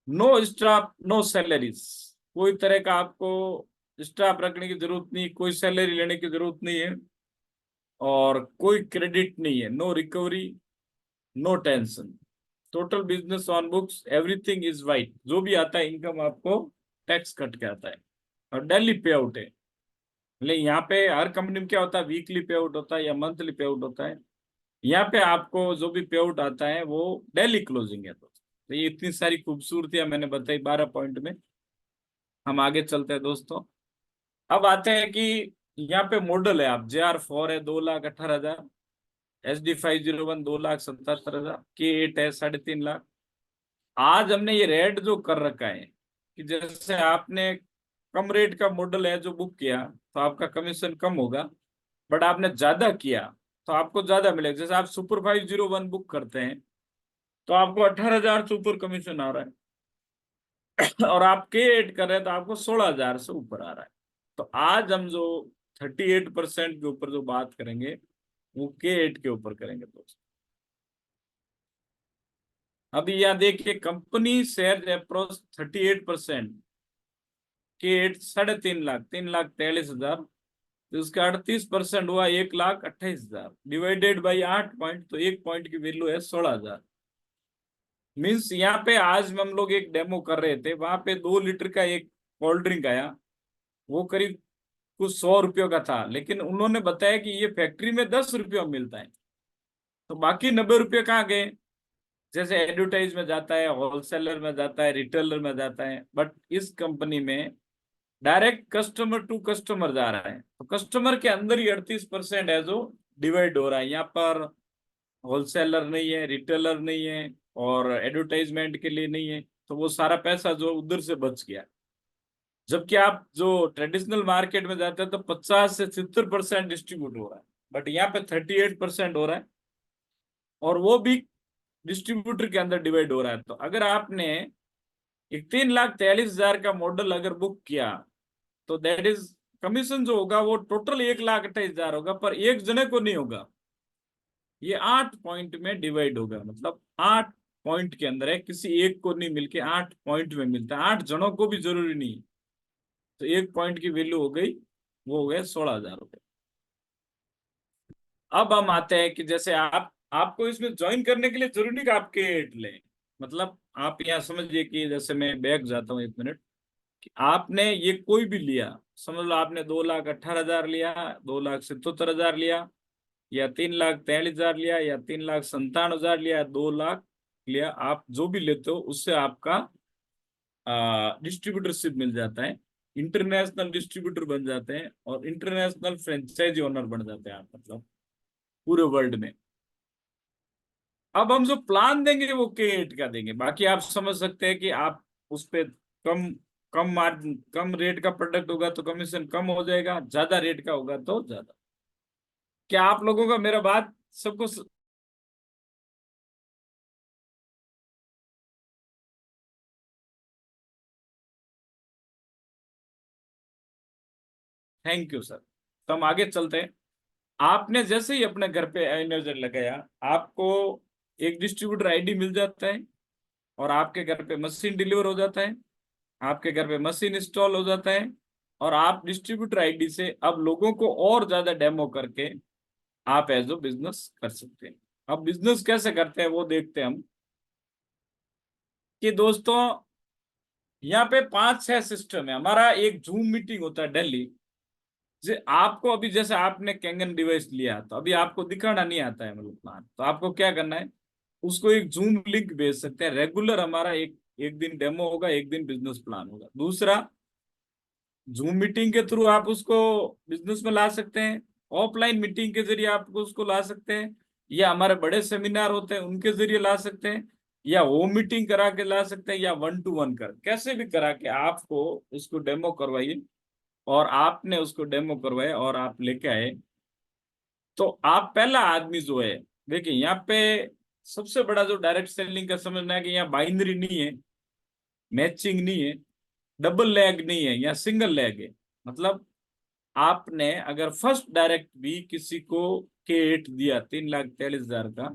नो स्टाफ नो सैलरीज, कोई तरह का आपको स्टाफ रखने की जरूरत नहीं, कोई सैलरी लेने की जरूरत नहीं है, और कोई क्रेडिट नहीं है, no recovery, no tension. Total business on books, everything is white. जो भी आता है इनकम आपको टैक्स कट के आता है, और डेली पे आउट है। लेकिन यहाँ पे हर कंपनी में क्या होता है, वीकली पे आउट होता है या मंथली पे आउट होता है। यहाँ पे आपको जो भी पे आउट आता है वो डेली क्लोजिंग है। तो ये इतनी सारी खूबसूरतियां मैंने बताई 12 पॉइंट में। हम आगे चलते हैं दोस्तों। अब आते हैं कि यहाँ पे मॉडल है, आप JR4 है 2,18,000, SD501 2,77,000, K8 है 3.5 लाख। आज हमने ये रेड जो कर रखा है कि जैसे आपने कम रेट का मॉडल है जो बुक किया तो आपका कमीशन कम होगा, बट आपने ज्यादा किया तो आपको ज्यादा मिलेगा। जैसे आप सुपर 501 बुक करते हैं तो आपको 18,000 से ऊपर कमीशन आ रहा है, और आप K8 कर रहे हैं तो आपको 16,000 से ऊपर आ रहा है। तो आज हम जो 38% के ऊपर जो बात करेंगे वो K8 के ऊपर करेंगे दोस्तों। अभी यहाँ देखिए, company share approach 38%, K8 3.5 lakh, 3,43,000, तो उसका 38% हुआ 1,28,000 डिवाइडेड बाई 8 पॉइंट, तो 1 पॉइंट की वैल्यू है 16,000। मीन्स यहाँ पे आज हम लोग एक डेमो कर रहे थे, वहां पे 2 लीटर का एक कोल्ड ड्रिंक आया, वो करीब कुछ 100 रुपयों का था, लेकिन उन्होंने बताया कि ये फैक्ट्री में 10 रुपयों में मिलता है, तो बाकी 90 रुपये कहाँ गए? जैसे एडवर्टाइज में जाता है, होलसेलर में जाता है, रिटेलर में जाता है, बट इस कंपनी में डायरेक्ट कस्टमर टू कस्टमर जा रहा है, तो कस्टमर के अंदर ही 38% है जो डिवाइड हो रहा है। यहाँ पर होलसेलर नहीं है, रिटेलर नहीं है, और एडवर्टाइजमेंट के लिए नहीं है, तो वो सारा पैसा जो उधर से बच गया। जबकि आप जो ट्रेडिशनल मार्केट में जाते हैं तो 50 से 70% डिस्ट्रीब्यूट हो रहा है, बट यहाँ पे 38% हो रहा है, और वो भी डिस्ट्रीब्यूटर के अंदर डिवाइड हो रहा है। तो अगर आपने एक 3,43,000 का मॉडल अगर बुक किया तो दैट इज कमीशन जो होगा वो टोटल 1,28,000 होगा, पर एक जने को नहीं होगा, ये 8 पॉइंट में डिवाइड होगा। मतलब 8 पॉइंट के अंदर है, किसी एक को नहीं मिलके 8 पॉइंट में मिलता है, 8 जनों को भी जरूरी नहीं। तो 1 पॉइंट की वैल्यू हो गई, वो हो गए 16,000 रुपये। अब हम आते हैं कि जैसे आपको इसमें ज्वाइन करने के लिए जरूरी नहीं कि आप K8 लें। मतलब आप यहाँ समझिए कि जैसे मैं बैक जाता हूँ 1 मिनट, कि आपने ये कोई भी लिया, समझ लो आपने 2,18,000 लिया, 2,77,000 लिया, या 3,43,000 लिया, या 3,97,000 लिया, 2 लाख लिया, आप जो भी लेते हो उससे आपका डिस्ट्रीब्यूटरशिप मिल जाता है, इंटरनेशनल डिस्ट्रीब्यूटर बन जाते हैं, और इंटरनेशनल फ्रेंचाइजी ओनर बन जाते हैं आप, मतलब पूरे वर्ल्ड में। अब हम जो प्लान देंगे वो K8 का देंगे, बाकी आप समझ सकते हैं कि आप उस पे कम कम मार्जिन, कम रेट का प्रोडक्ट होगा तो कमीशन कम हो जाएगा, ज्यादा रेट का होगा तो ज्यादा। क्या आप लोगों का मेरा बात सबको थैंक यू सर। तो हम आगे चलते हैं। आपने जैसे ही अपने घर पे नजर लगाया, आपको एक डिस्ट्रीब्यूटर आईडी मिल जाता है, और आपके घर पे मशीन डिलीवर हो जाता है, आपके घर पे मशीन इंस्टॉल हो जाता है, और आप डिस्ट्रीब्यूटर आईडी से अब लोगों को और ज्यादा डेमो करके आप एज ओ बिजनेस कर सकते हैं। अब बिजनेस कैसे करते हैं वो देखते हैं हम, कि दोस्तों यहाँ पे 5-6 सिस्टम है। हमारा एक जूम मीटिंग होता है डेली। आपको अभी जैसे आपने कैंगन डिवाइस लिया तो अभी आपको दिखाना नहीं आता है, मतलब प्लान, तो आपको क्या करना है, उसको एक जूम लिंक भेज सकते हैं। रेगुलर हमारा एक एक दिन डेमो होगा, एक दिन बिजनेस प्लान होगा। दूसरा, जूम मीटिंग के थ्रू आप उसको बिजनेस में ला सकते हैं, ऑफलाइन मीटिंग के जरिए आपको उसको ला सकते हैं, या हमारे बड़े सेमिनार होते हैं उनके जरिए ला सकते हैं, या होम मीटिंग करा के ला सकते हैं, या 1-to-1 कर कैसे भी करा के आपको उसको डेमो करवाइए, और आपने उसको डेमो करवाया और आप लेके आए, तो आप पहला आदमी जो है, देखिए यहाँ पे सबसे बड़ा जो डायरेक्ट सेलिंग का समझना है कि यहाँ बाइनरी नहीं है, मैचिंग नहीं है, डबल लेग नहीं है, या सिंगल लेग है। मतलब आपने अगर फर्स्ट डायरेक्ट भी किसी को K8 दिया 3,43,000 का,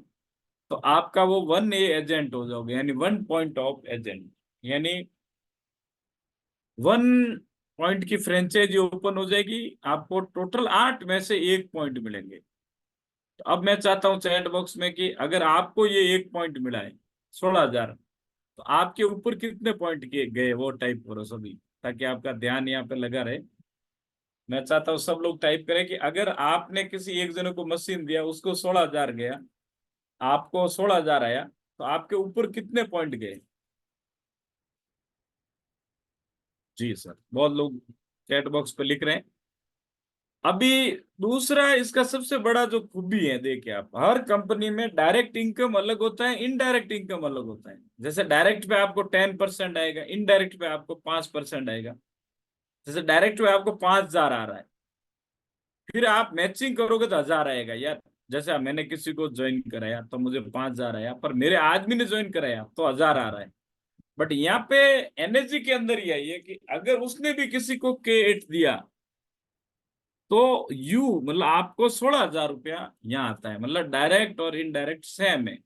तो आपका वो 1A एजेंट हो जाओगे, यानी 1 पॉइंट ऑफ एजेंट, यानी 1 पॉइंट की फ्रेंचाइजी ओपन हो जाएगी। आपको टोटल 8 में से 1 पॉइंट मिलेंगे। तो अब मैं चाहता हूं चैट बॉक्स में कि अगर आपको ये 1 पॉइंट मिला है 16,000, तो आपके ऊपर कितने पॉइंट के गए वो टाइप करो सभी, ताकि आपका ध्यान यहाँ पे लगा रहे। मैं चाहता हूँ सब लोग टाइप करें कि अगर आपने किसी एक जने को मशीन दिया, उसको 16,000 गया, आपको 16,000 आया, तो आपके ऊपर कितने पॉइंट गए? जी सर, बहुत लोग चैट बॉक्स पे लिख रहे हैं। अभी दूसरा, इसका सबसे बड़ा जो खूबी है, देखिए आप, हर कंपनी में डायरेक्ट इनकम अलग होता है, इनडायरेक्ट इनकम अलग होता है। जैसे डायरेक्ट पे आपको 10% आएगा, इनडायरेक्ट पे आपको 5% आएगा। जैसे डायरेक्ट में आपको 5,000 आ रहा है, फिर आप मैचिंग करोगे तो 1,000 आएगा यार। जैसे मैंने किसी को ज्वाइन कराया तो मुझे 5,000 आया, पर मेरे आदमी ने ज्वाइन कराया तो 1,000 आ रहा है। बट यहाँ पे एनर्जी के अंदर ही आई है कि अगर उसने भी किसी को K8 दिया तो यू मतलब आपको 16,000 रुपया यहाँ आता है। मतलब डायरेक्ट और इनडायरेक्ट सेम है।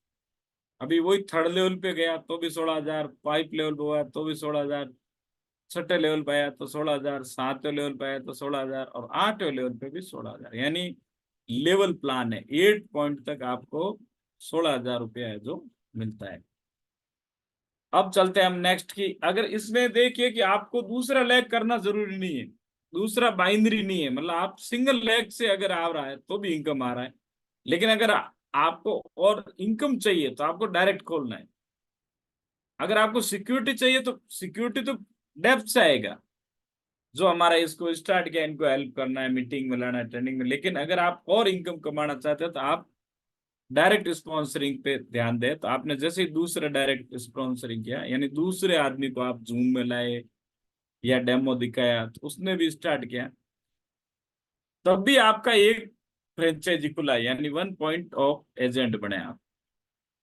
अभी वही थर्ड लेवल पे गया तो भी 16,000, पाइप लेवल पे हुआ तो भी 16,000, छठे लेवल पे आया तो 16,000, सातवें लेवल पे आया तो 16,000, और आठवें लेवल पे भी 16,000। यानी लेवल प्लान है, 8 पॉइंट तक आपको 16,000 रुपया है जो मिलता है। अब चलते हैं हम नेक्स्ट की। अगर इसमें देखिए कि आपको दूसरा लेग करना जरूरी नहीं है, दूसरा बाइनरी नहीं है, मतलब आप सिंगल लेग से अगर आ रहा है तो भी इनकम आ रहा है। लेकिन अगर आपको और इनकम चाहिए तो आपको डायरेक्ट खोलना है। अगर आपको सिक्योरिटी चाहिए तो सिक्योरिटी तो डेप्थ से आएगा, जो हमारा इसको स्टार्ट किया, इनको हेल्प करना है, मीटिंग में लाना है, ट्रेनिंग में। लेकिन अगर आप और इनकम कमाना चाहते हैं तो आप डायरेक्ट स्पॉन्सरिंग पे ध्यान दें। तो आपने जैसे ही दूसरा डायरेक्ट स्पॉन्सरिंग किया, यानी दूसरे आदमी को आप जूम में लाए या डेमो दिखाया तो उसने भी स्टार्ट किया, तब भी आपका एक फ्रेंचाइजी खुला, यानी 1 पॉइंट ऑफ एजेंट बने आप।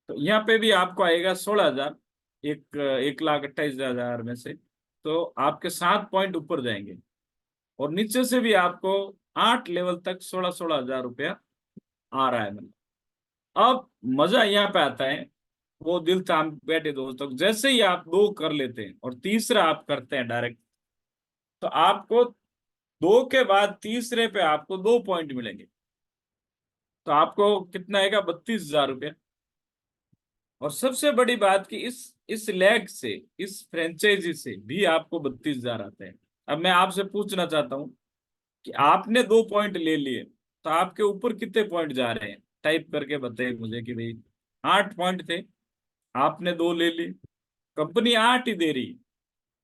तो यहाँ पे भी आपको आएगा 16,000, 1,28,000 में से। तो आपके 7 पॉइंट ऊपर जाएंगे, और नीचे से भी आपको 8 लेवल तक 16,000 रुपया आ रहा है। मतलब अब मजा यहाँ पे आता है, वो दिल थाम बैठे दोस्तों, जैसे ही आप 2 कर लेते हैं और तीसरा आप करते हैं डायरेक्ट, तो आपको 2 के बाद तीसरे पे आपको 2 पॉइंट मिलेंगे। तो आपको कितना आएगा? 32,000 रुपया। और सबसे बड़ी बात कि इस लैग से, इस फ्रेंचाइजी से भी आपको 32,000 आते हैं। अब मैं आपसे पूछना चाहता हूँ कि आपने 2 पॉइंट ले लिए, तो आपके ऊपर कितने पॉइंट जा रहे हैं? टाइप करके बताइए मुझे कि भाई 8 पॉइंट थे, आपने 2 ले लिए, कंपनी 8 ही दे रही,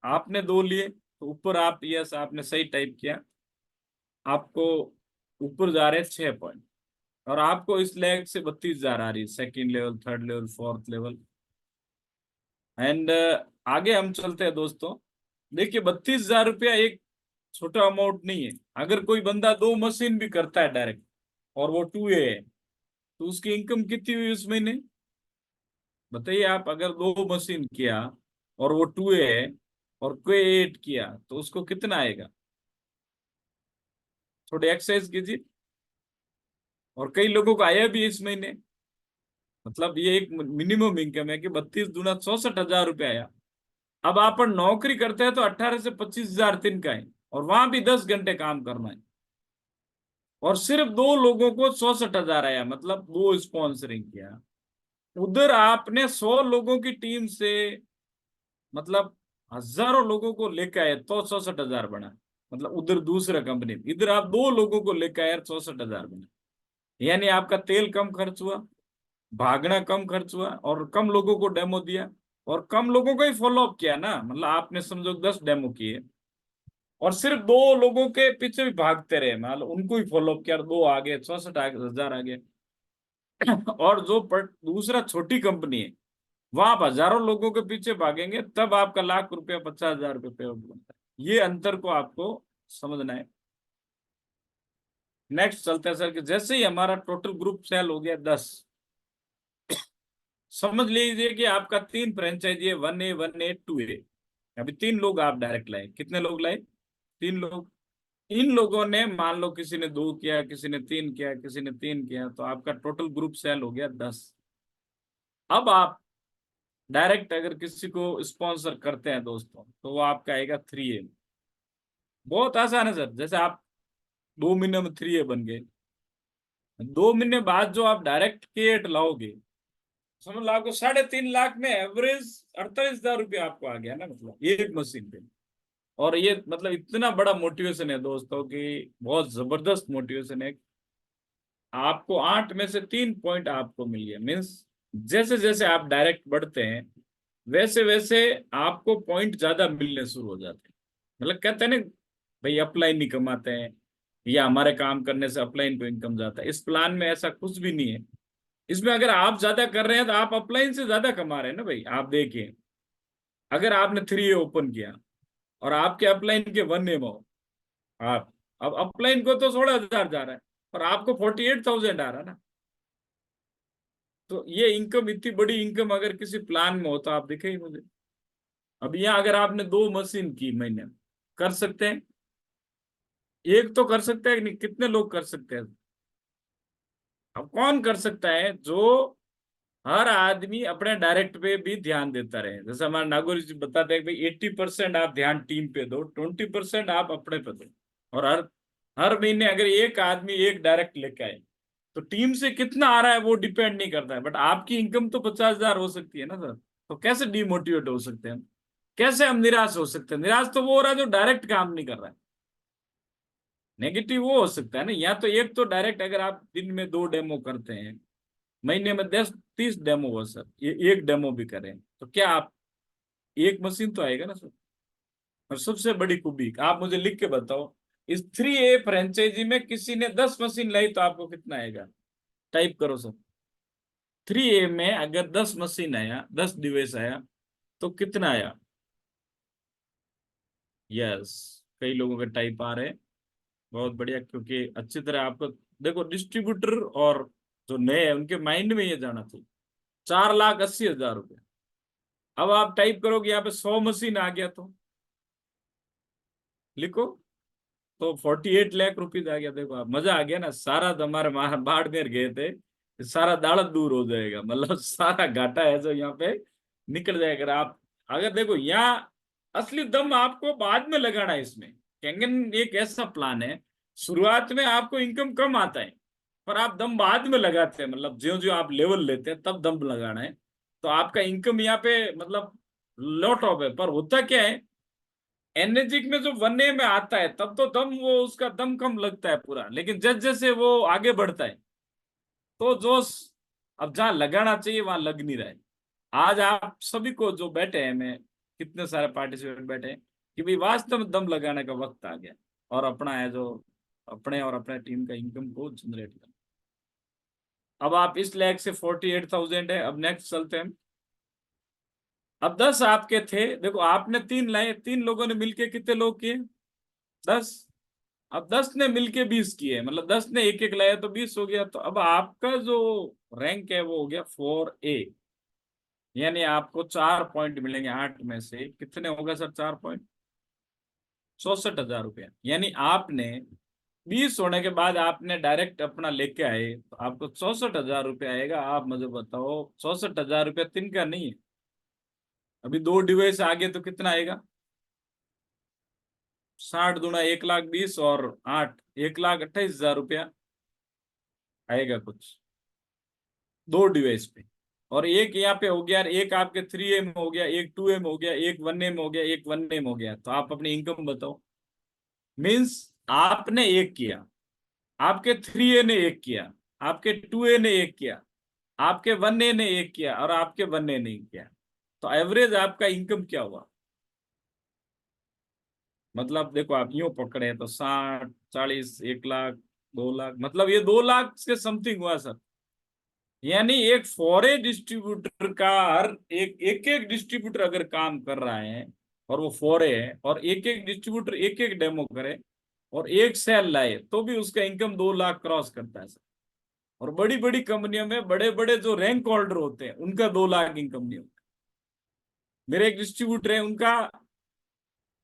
आपने 2 लिए, तो ऊपर आप, यस आपने सही टाइप किया, आपको ऊपर जा रहे हैं 6 पॉइंट। और आपको इस लैग से 32,000 आ रही है, second level, third level, fourth level. And आगे हम चलते हैं दोस्तों। देखिए 32,000 रुपया एक छोटा अमाउंट नहीं है। अगर कोई बंदा 2 मशीन भी करता है डायरेक्ट, और वो 2A है, तो उसकी इनकम कितनी हुई उस महीने? बताइए आप। अगर 2 मशीन किया और वो 2A है, और कोई 8 किया, तो उसको कितना आएगा? थोड़ी एक्सरसाइज कीजिए। और कई लोगों को आया भी इस महीने। मतलब ये एक मिनिमम इनकम है कि 32 दूना 64,000 रुपया आया। अब आप नौकरी करते हैं तो 18 से 25,000 दिन का है, और वहां भी 10 घंटे काम करना है, और सिर्फ 2 लोगों को 64,000 आया, मतलब 2 स्पॉन्सरिंग किया। उधर आपने 100 लोगों की टीम से, मतलब हजारों लोगों को लेकर आए तो 64,000 बना। मतलब उधर दूसरा कंपनी, इधर आप 2 लोगों को लेकर आए 64,000 बना। यानी आपका तेल कम खर्च हुआ, भागना कम खर्च हुआ, और कम लोगों को डेमो दिया, और कम लोगों को ही फॉलो अप किया ना। मतलब आपने समझो 10 डेमो किए, और सिर्फ 2 लोगों के पीछे भी भागते रहे, मतलब उनको ही फॉलो अप किया, 2 आ गए, 64,000 आ गए। और जो दूसरा छोटी कंपनी है, वहां आप हजारों लोगों के पीछे भागेंगे, तब आपका लाख रुपया, 50,000 रुपये पे बनता है। ये अंतर को आपको समझना है। नेक्स्ट चलते हैं सर कि जैसे ही हमारा टोटल ग्रुप सेल हो गया 10, समझ लीजिए कि आपका 3 फ्रेंचाइजी है, 1A, 1A, 2A। अभी 3 लोग आप डायरेक्ट लाए, कितने लोग लाए? 3 लोग। इन लोगों ने, मान लो किसी ने 2 किया, किसी ने 3 किया, किसी ने 3 किया, तो आपका टोटल ग्रुप सेल हो गया 10। अब आप डायरेक्ट अगर किसी को स्पॉन्सर करते हैं दोस्तों, तो वो आपका आएगा 3A। बहुत आसान है सर। जैसे आप 2 महीने में 3A बन गए, 2 महीने बाद जो आप डायरेक्ट K8 लाओगे, समझ लो आपको 3.5 लाख में एवरेज 48,000 रुपये आपको आ गया ना, मतलब एक मशीन पे। और ये मतलब इतना बड़ा मोटिवेशन है दोस्तों कि बहुत जबरदस्त मोटिवेशन है। आपको 8 में से 3 पॉइंट आपको मिल गया। मीन्स जैसे जैसे आप डायरेक्ट बढ़ते हैं, वैसे वैसे आपको पॉइंट ज्यादा मिलने शुरू हो जाते हैं। मतलब कहते हैं ना भाई, अपलाइन नहीं कमाते हैं, या हमारे काम करने से अपलाइन को इनकम जाता है। इस प्लान में ऐसा कुछ भी नहीं है। इसमें अगर आप ज्यादा कर रहे हैं तो आप अपलाइन से ज्यादा कमा रहे हैं ना भाई। आप देखिए, अगर आपने 3A ओपन किया और आपके अपलाइन के 1 एम हो आप, अब अपलाइन को तो 16,000 जा रहा है और आपको 48,000 आ रहा है ना। तो ये इनकम, इतनी बड़ी इनकम अगर किसी प्लान में हो तो आप दिखे ही मुझे। अब यहाँ अगर आपने 2 मशीन की महीने में, कर सकते हैं, एक तो कर सकते हैं नहीं, कितने लोग कर सकते हैं? अब कौन कर सकता है? जो हर आदमी अपने डायरेक्ट पे भी ध्यान देता रहे। जैसे हमारे नागौरी जी बताते हैं कि भाई 80% आप ध्यान टीम पे दो, 20% आप अपने पे दो। और हर हर महीने अगर एक आदमी एक डायरेक्ट लेके आए तो टीम से कितना आ रहा है वो डिपेंड नहीं करता है। बट आपकी इनकम तो 50,000 हो सकती है ना सर। तो कैसे डिमोटिवेट हो सकते हैं हम? कैसे हम निराश हो सकते हैं? निराश तो वो हो रहा है जो डायरेक्ट काम नहीं कर रहा है। नेगेटिव वो हो सकता है ना। या तो एक तो डायरेक्ट, अगर आप दिन में 2 डेमो करते हैं, महीने में 10-30 डेमो हो सर, ये एक डेमो भी करें तो क्या आप, एक मशीन तो आएगा ना सर। और सबसे बड़ी खूबी आप मुझे लिख के बताओ, इस 3A फ्रेंचाइजी में किसी ने 10 मशीन लाई तो आपको कितना आएगा? टाइप करो सर। 3A में अगर 10 मशीन आया, 10 डिवाइस आया तो कितना आया? यस, कई लोगों के टाइप आ रहे हैं। बहुत बढ़िया, क्योंकि अच्छी तरह आपको देखो, डिस्ट्रीब्यूटर और जो नए हैं उनके माइंड में ये जाना चाहिए। 4,80,000 रुपये। अब आप टाइप करोगे यहाँ पे 100 मशीन आ गया तो लिखो, तो 48 लाख रुपीज आ गया। देखो आप, मजा आ गया ना। सारा तो हमारे बाड़मेर गए थे, सारा दाड़त दूर हो जाएगा, मतलब सारा घाटा है जो यहाँ पे निकल जाएगा। अगर आप, अगर देखो यहाँ असली दम आपको बाद में लगाना है इसमें। कैंगन एक ऐसा प्लान है, शुरुआत में आपको इनकम कम आता है पर आप दम बाद में लगाते हैं, मतलब जो जो आप लेवल लेते हैं तब दम लगाना है। तो आपका इनकम यहाँ पे मतलब लॉट ऑफ है। पर होता क्या है, एनर्जिक में जो 1A में आता है तब तो दम, वो उसका दम कम लगता है पूरा, लेकिन जैसे जैसे वो आगे बढ़ता है तो जोश अब जहां लगाना चाहिए वहां लग नहीं रहा है। आज आप सभी को जो बैठे हैं, मैं कितने सारे पार्टिसिपेंट बैठे हैं, कि भाई वास्तव में दम लगाने का वक्त आ गया और अपना है जो अपने और अपने टीम का इनकम को जनरेट करना। अब आप इस लैख से 48,000 है। अब नेक्स्ट चलते हैं। अब 10 आपके थे, देखो आपने 3 लाए, 3 लोगों ने मिलके कितने लोग किए? 10। अब 10 ने मिलके 20 किए, मतलब 10 ने एक एक लाया तो 20 हो गया। तो अब आपका जो रैंक है वो हो गया 4A। यानी आपको 4 पॉइंट मिलेंगे। 8 में से कितने होगा सर? 4 पॉइंट, 64,000 रुपया। यानी आपने 20 होने के बाद आपने डायरेक्ट अपना लेके आए तो आपको 64,000 रुपया आएगा। आप मुझे बताओ, 64,000 रुपया 3 का नहीं है। अभी 2 डिवाइस आगे तो कितना आएगा? 60 दूना 1,20,000 और 8, 1,28,000 रुपया आएगा कुछ 2 डिवाइस पे। और एक यहाँ पे हो गया, एक आपके 3A में हो गया, एक 2A में हो गया, एक 1A में हो गया, एक 1A में हो गया। तो आप अपनी इनकम बताओ। मीन्स आपने एक किया, आपके 3A ने एक किया, आपके 2A ने एक किया, आपके 1A ने एक किया और आपके 1A ने एक किया। तो एवरेज आपका इनकम क्या हुआ? मतलब देखो, आप यूं पकड़े तो 60, 40, 1 लाख, 2 लाख, मतलब ये 2 लाख के समथिंग हुआ सर। यानी एक फॉरेन डिस्ट्रीब्यूटर का, हर एक एक एक डिस्ट्रीब्यूटर अगर काम कर रहा है और वो फॉरे है, और एक एक डिस्ट्रीब्यूटर एक एक डेमो करे और एक सेल लाए तो भी उसका इनकम 2 लाख क्रॉस करता है सर। और बड़ी बड़ी कंपनियों में बड़े बड़े जो रैंक होल्डर होते हैं उनका 2 लाख इनकम नहीं होता। मेरे एक डिस्ट्रीब्यूटर है, उनका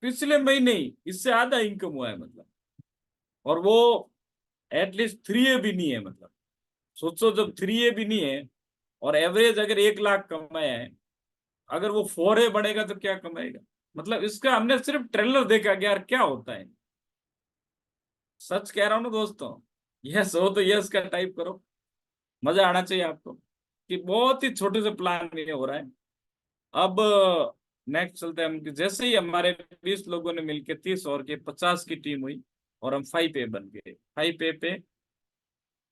पिछले महीने ही इससे आधा इनकम हुआ है, मतलब। और वो एटलीस्ट 3A भी नहीं है, मतलब सोचो, जब 3A भी नहीं है और एवरेज अगर 1 लाख कमाया है, अगर वो 4A बढ़ेगा तो क्या कमाएगा? मतलब इसका हमने सिर्फ ट्रेलर देखा कि यार क्या होता है। सच कह रहा हूं ना दोस्तों। यस हो तो यस का टाइप करो, मजा आना चाहिए आपको कि बहुत ही छोटे से प्लान में हो रहा है। अब नेक्स्ट चलते हैं हम कि जैसे ही हमारे 20 लोगों ने मिलकर 30 और के 50 की टीम हुई और हम 5A बन गए। 5A पे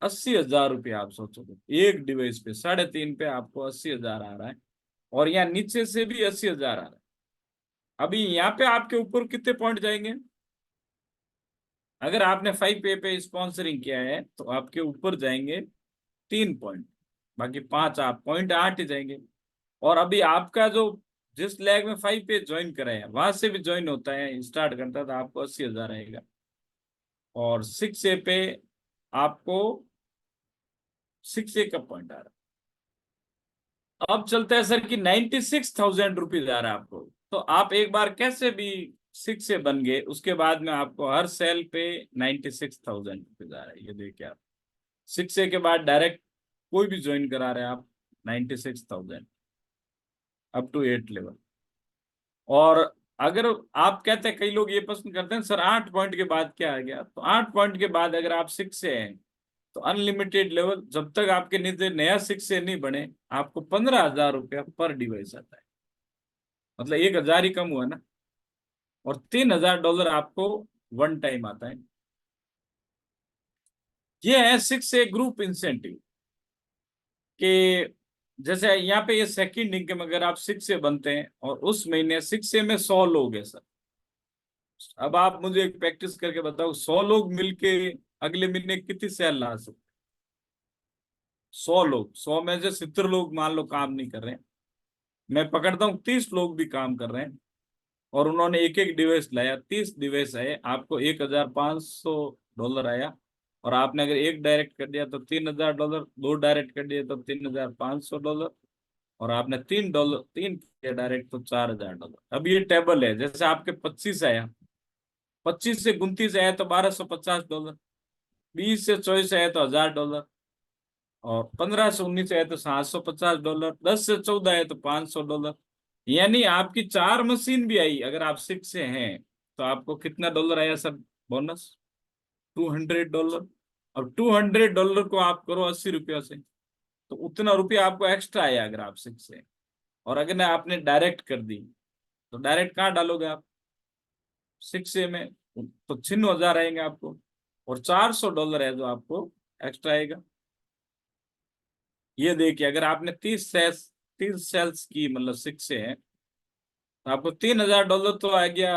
80,000 रुपया। आप सोचो तो एक डिवाइस पे 3.5 पे आपको 80,000 आ रहा है और यहाँ नीचे से भी 80,000 आ रहा है। अभी यहाँ पे आपके ऊपर कितने पॉइंट जाएंगे? अगर आपने 5A पे स्पॉन्सरिंग किया है तो आपके ऊपर जाएंगे 3 पॉइंट, बाकी 5 आप पॉइंट 8 ही जाएंगे। और अभी आपका जो जिस लेग में 5 पे ज्वाइन कराया वहां से भी ज्वाइन होता है, स्टार्ट करता है, तो आपको 80,000 आएगा। और 6A पे आपको 6A का पॉइंट आ रहा है। अब चलता है सर कि 96,000 रुपीज आ रहा है आपको। तो आप एक बार कैसे भी 6A बन गए, उसके बाद में आपको हर सेल पे 96,000 रुपीज आ रहा है। ये देखिए आप 6A के बाद डायरेक्ट कोई भी ज्वाइन करा रहे हैं आप, 96,000 अप टू 8 लेवल। और अगर आप कहते हैं, कई लोग ये पसंद करते हैं सर 8 पॉइंट के बाद क्या आ गया, तो 8 पॉइंट के बाद अगर आप 6 हैं तो अनलिमिटेड लेवल, जब तक आपके नीचे नया 6 नहीं बने, आपको 15,000 रुपया पर डिवाइस आता है। मतलब 1,000 ही कम हुआ ना। और $3,000 आपको वन टाइम आता है। ये है 6A ग्रुप इंसेंटिव के। जैसे यहाँ पे ये सेकंड इनकम, अगर आप 6A बनते हैं और उस महीने 6A में 100 लोग हैं सर। अब आप मुझे एक प्रैक्टिस करके बताओ, 100 लोग मिलके अगले महीने कितनी सेल ला सकते? 100 लोग, 100 में से 70 लोग मान लो काम नहीं कर रहे हैं, मैं पकड़ता हूँ 30 लोग भी काम कर रहे हैं, और उन्होंने एक एक डिवाइस लाया, 30 डिवाइस आए, आपको $1,500 आया। और आपने अगर एक डायरेक्ट कर दिया तो $3,000, दो डायरेक्ट कर दिया तो $3,500, और आपने तीन किया डायरेक्ट तो $4,000। अब ये टेबल है, जैसे आपके 25 आया, 25 से 29 आया तो $1,250, 20 से 24 आया तो $1,000, और 15 से 19 आया तो $750, 10 से 14 आया तो $500। यानी आपकी 4 मशीन भी आई, अगर आप 6 से हैं तो आपको कितना डॉलर आया सर बोनस? $200। और $200 को आप करो 80 रुपया से, तो उतना रुपया आपको एक्स्ट्रा आया अगर आप 6 से। और अगर ना आपने डायरेक्ट कर दी, तो डायरेक्ट कहाँ डालोगे आप? 6A में, तो 96,000 आएंगे आपको, और $400 है जो आपको एक्स्ट्रा आएगा। ये देखिए, अगर आपने 30 सेल्स की, मतलब 6 है, तो आपको $3,000 तो आ गया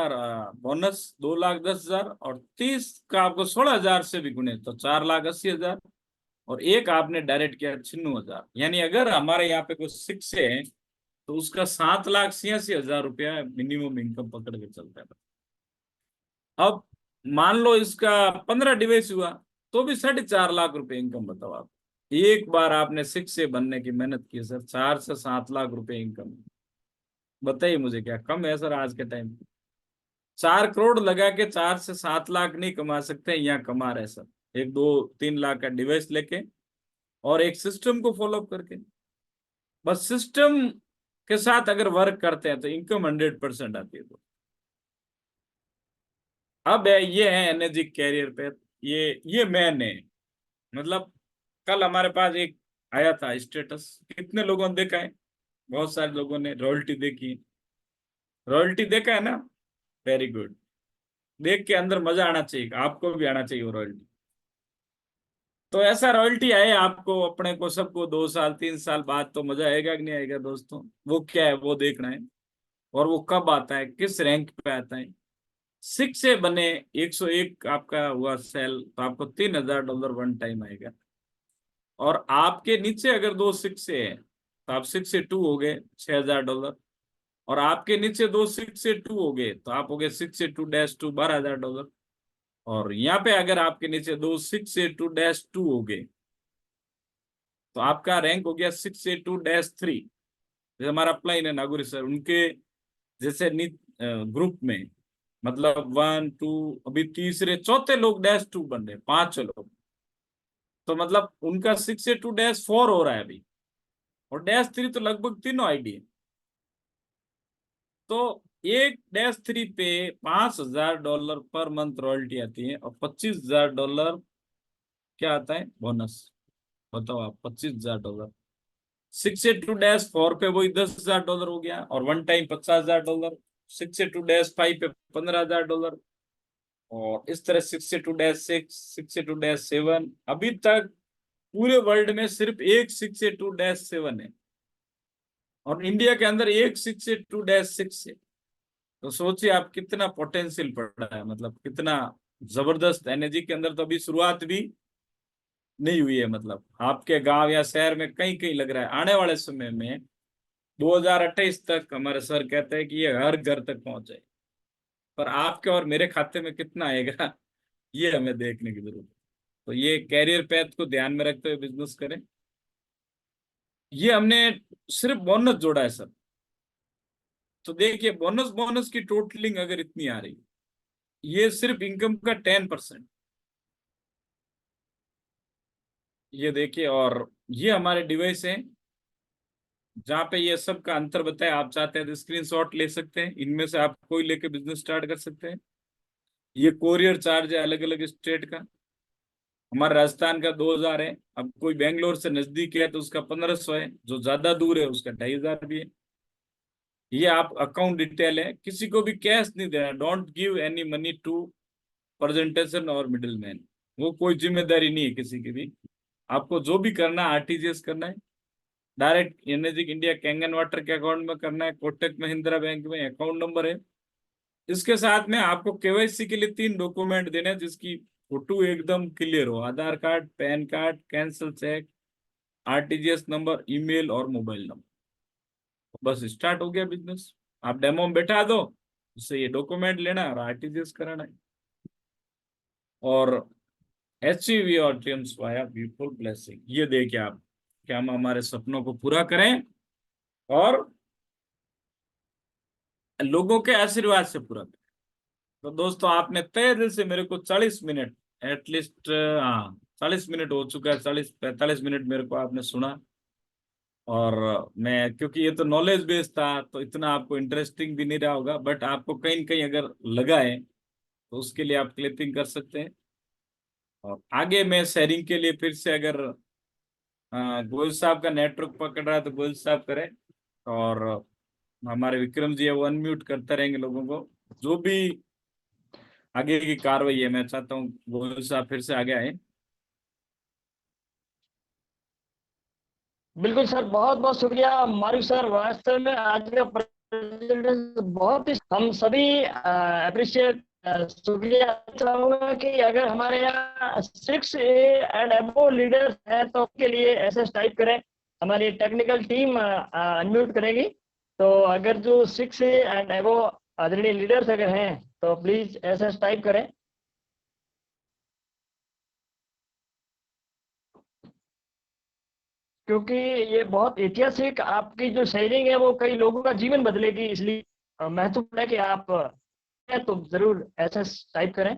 बोनस, 2,10,000, और 30 का आपको 16,000 से भी गुने तो 4,80,000, और एक आपने डायरेक्ट किया 96,000। यानी अगर हमारे यहाँ पे कोई 6 है तो उसका 7,86,000 रुपया मिनिमम इनकम पकड़ के चलता है। अब मान लो इसका 15 डिवाइस हुआ तो भी 4.5 लाख रुपए इनकम। बताओ आप, एक बार आपने 6 से बनने की मेहनत की सर, 4 से 7 लाख रुपए इनकम। बताइए मुझे, क्या कम है सर आज के टाइम? 4 करोड़ लगा के 4 से 7 लाख नहीं कमा सकते, यहाँ कमा रहे सर, 1, 2, 3 लाख का डिवाइस लेके और एक सिस्टम को फॉलो करके। बस सिस्टम के साथ अगर वर्क करते हैं तो इनकम 100% आती है। तो अब है, ये है एनर्जी कैरियर पे, ये मैन है। मतलब कल हमारे पास एक आया था स्टेटस, कितने लोगों ने देखा है? बहुत सारे लोगों ने रॉयल्टी देखी। रॉयल्टी देखा है ना? Very good. देख के अंदर मजा आना चाहिए, आपको भी आना चाहिए वो रॉयल्टी। तो ऐसा रॉयल्टी आए आपको, अपने को, सबको 2 साल 3 साल बाद, तो मजा आएगा कि नहीं आएगा दोस्तों? वो क्या है वो देखना है। और वो कब आता है, किस रैंक पे आता है? 6 से बने, 101 आपका हुआ सेल, तो आपको $3,000 वन टाइम आएगा। और आपके नीचे अगर 2 6 से है तो आप 6 से 2 हो गए, $6,000। और आपके नीचे 2 6 से 2 हो गए तो आप हो गए 6 से 2-2, $12,000। और यहाँ पे अगर आपके नीचे 2 6 से 2-2 हो गए तो आपका रैंक हो गया 6 से 2-3। जैसे हमारा अपलाइन है नागुरी सर, उनके जैसे ग्रुप में, मतलब 1 2, अभी तीसरे चौथे लोग -2 बन रहे, 5 लोग। तो मतलब उनका 6 से 2-4 हो रहा है अभी, और -3 तो लगभग तीनों आईडी है। तो एक -3 पे $5,000 पर मंथ रॉयल्टी आती है, और $25,000 क्या आता है? बोनस। बताओ आप, $25,000। 6 से 2-4 पे वही $10,000 हो गया, और वन टाइम $50,000। 6 से 2-5 पे $15,000। और इस तरह 6 से 2-6, 6 से 2-7, अभी तक पूरे वर्ल्ड में सिर्फ एक 6 से 2-7 है, और इंडिया के अंदर एक 6 से 2-6 है। तो सोचिए आप, कितना पोटेंशियल पड़ा है, मतलब कितना जबरदस्त एनर्जी के अंदर। तो अभी शुरुआत भी नहीं हुई है, मतलब आपके गांव या शहर में कहीं कहीं लग रहा है आने वाले समय में 2028 तक हमारे सर कहते हैं कि ये हर घर तक पहुंच जाए, पर आपके और मेरे खाते में कितना आएगा ये हमें देखने की जरूरत है। तो ये कैरियर पैथ को ध्यान में रखते हुए बिजनेस करें। ये हमने सिर्फ बोनस जोड़ा है सर। तो देखिए बोनस बोनस की टोटलिंग अगर इतनी आ रही है, ये सिर्फ इनकम का 10%। ये देखिए, और ये हमारे डिवाइस हैं जहाँ पे ये सब का अंतर बताया। आप चाहते हैं तो स्क्रीनशॉट ले सकते हैं, इनमें से आप कोई लेके बिजनेस स्टार्ट कर सकते हैं। ये कोरियर चार्ज है अलग अलग स्टेट का। हमारा राजस्थान का 2000 है। अब कोई बेंगलोर से नजदीक है तो उसका 1500 है, जो ज्यादा दूर है उसका 2500 भी है। ये आप अकाउंट डिटेल है, किसी को भी कैश नहीं देना। Don't give any money to presentation और मिडिल मैन। वो कोई जिम्मेदारी नहीं है किसी की भी। आपको जो भी करना है आरटीजीएस करना है, direct energic India Kangen water के अकाउंट में करना है। कोटक महिंद्रा बैंक में अकाउंट नंबर है। इसके साथ में आपको केवाईसी के लिए 3 डॉक्यूमेंट देने हैं जिसकी फोटो एकदम क्लियर हो। Aadhaar card, PAN card, cancel cheque, RTGS number, email और मोबाइल नंबर। बस स्टार्ट हो गया बिजनेस। आप डेमो में बैठा दो, उससे ये डॉक्यूमेंट लेना है और आरटीजीएस कराना है। और achieve your dreams via beautiful blessing. ये देखिए आप, क्या हम हमारे सपनों को पूरा करें और लोगों के आशीर्वाद से पूरा करें। तो दोस्तों आपने तय दिल से मेरे को 40 मिनट एटलीस्ट, हाँ 40 मिनट हो चुका है, 40-45 मिनट मेरे को आपने सुना। और मैं, क्योंकि ये तो नॉलेज बेस्ड था तो इतना आपको इंटरेस्टिंग भी नहीं रहा होगा, बट आपको कहीं न कहीं अगर लगा है तो उसके लिए आप क्लिपिंग कर सकते हैं। और आगे मैं शेयरिंग के लिए फिर से, अगर गोयल साहब का नेटवर्क पकड़ रहा है तो गोयल साहब करें, और हमारे विक्रम जी है वो अनम्यूट करते रहेंगे लोगों को। जो भी आगे की कार्रवाई है, मैं चाहता हूँ गोयल साहब फिर से आगे आए। बिल्कुल सर, बहुत बहुत शुक्रिया मारू सर। वास्तव में आज का प्रेजेंटेशन बहुत ही, हम सभी अप्रिशिएट, शुक्रिया चाहूंगा कि अगर हमारे यहाँ 6A एंड अबव लीडर्स हैं तो उसके लिए एसएस टाइप करें। हमारी टेक्निकल टीम अनम्यूट करेगी। तो अगर जो 6A एंड अबव आदरणीय लीडर्स अगर हैं तो प्लीज एसएस टाइप करें। क्योंकि ये बहुत ऐतिहासिक आपकी जो शेयरिंग है वो कई लोगों का जीवन बदलेगी, इसलिए महत्वपूर्ण है कि आप है तो जरूर एसएस टाइप करें।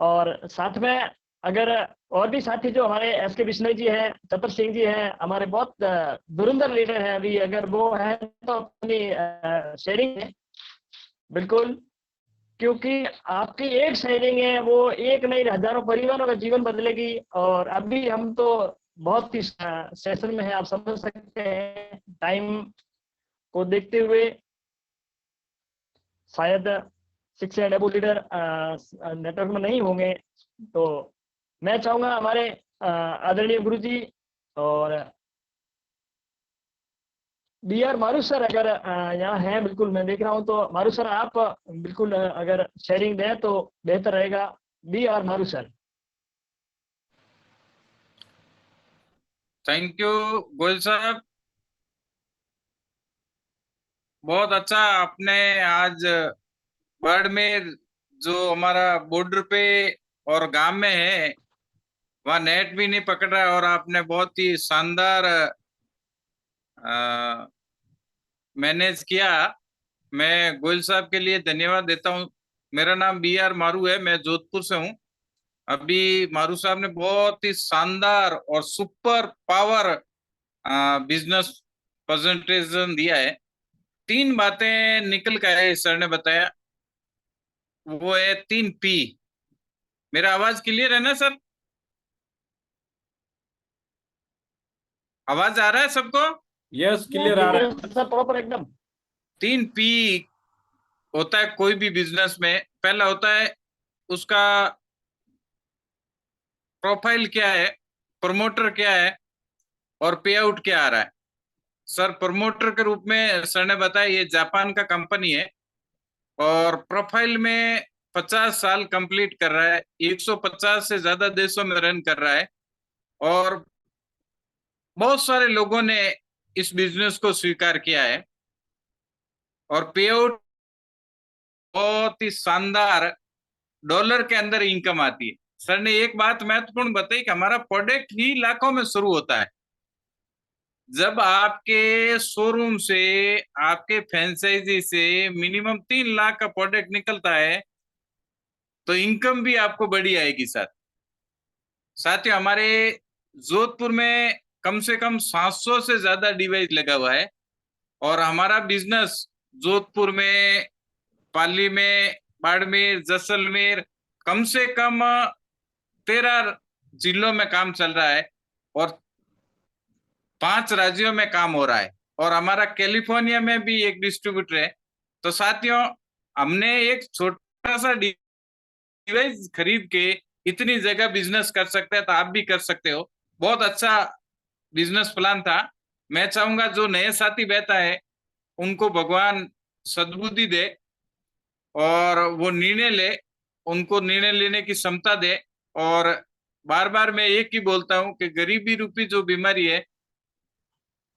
और साथ में अगर और भी साथी जो हमारे एस के बिश्नोई जी हैं, चतर सिंह जी हैं, हमारे बहुत धुरंधर लीडर हैं अभी, अगर वो हैं तो अपनी शेयरिंग है बिल्कुल। क्योंकि आपकी एक शेयरिंग है वो एक नहीं हजारों परिवारों का जीवन बदलेगी। और अभी हम तो बहुत ही सेशन में है, आप समझ सकते हैं टाइम को देखते हुए शायद 6 डब्ल्यू लीडर नेटवर्क में नहीं होंगे। तो मैं चाहूंगा हमारे आदरणीय गुरु जी और बी आर मारू सर अगर यहाँ हैं, बिल्कुल मैं देख रहा हूँ, तो मारू सर आप बिल्कुल अगर शेयरिंग दें तो बेहतर रहेगा। बी आर मारू सर। थैंक यू गोयल साहब, बहुत अच्छा आपने आज बाड़मेर जो हमारा बॉर्डर पे और गांव में है वहाँ नेट भी नहीं पकड़ रहा है, और आपने बहुत ही शानदार मैनेज किया। मैं गोयल साहब के लिए धन्यवाद देता हूँ। मेरा नाम बी आर मारू है, मैं जोधपुर से हूँ। अभी मारू साहब ने बहुत ही शानदार और सुपर पावर बिजनेस प्रेजेंटेशन दिया है। 3 बातें निकल कर है सर ने बताया, वो है 3 P। मेरा आवाज क्लियर है ना सर? आवाज आ रहा है सबको? यस, क्लियर आ रहा है। सर प्रॉपर एकदम। 3 P होता है कोई भी बिजनेस में। पहला होता है उसका प्रोफाइल क्या है, प्रमोटर क्या है, और पे आउट क्या आ रहा है। सर प्रमोटर के रूप में सर ने बताया ये जापान का कंपनी है, और प्रोफाइल में 50 साल कंप्लीट कर रहा है, 150 से ज्यादा देशों में रन कर रहा है, और बहुत सारे लोगों ने इस बिजनेस को स्वीकार किया है और पे आउट बहुत ही शानदार डॉलर के अंदर इनकम आती है। सर ने एक बात महत्वपूर्ण बताई कि हमारा प्रोडक्ट ही लाखों में शुरू होता है। जब आपके शोरूम से, आपके फ्रेंचाइजी से मिनिमम 3 लाख का प्रोडक्ट निकलता है तो इनकम भी आपको बड़ी आएगी। साथियों, हमारे जोधपुर में कम से कम 700 से ज्यादा डिवाइस लगा हुआ है और हमारा बिजनेस जोधपुर में, पाली में, बाड़मेर, जैसलमेर, कम से कम 13 जिलों में काम चल रहा है और 5 राज्यों में काम हो रहा है और हमारा कैलिफोर्निया में भी एक डिस्ट्रीब्यूटर है। तो साथियों, हमने एक छोटा सा डिवाइस खरीद के इतनी जगह बिजनेस कर सकते हैं, तो आप भी कर सकते हो। बहुत अच्छा बिजनेस प्लान था। मैं चाहूंगा जो नए साथी बैठा है उनको भगवान सद्बुद्धि दे और वो निर्णय ले, उनको निर्णय लेने की क्षमता दे। और बार बार मैं एक ही बोलता हूं कि गरीबी रूपी जो बीमारी है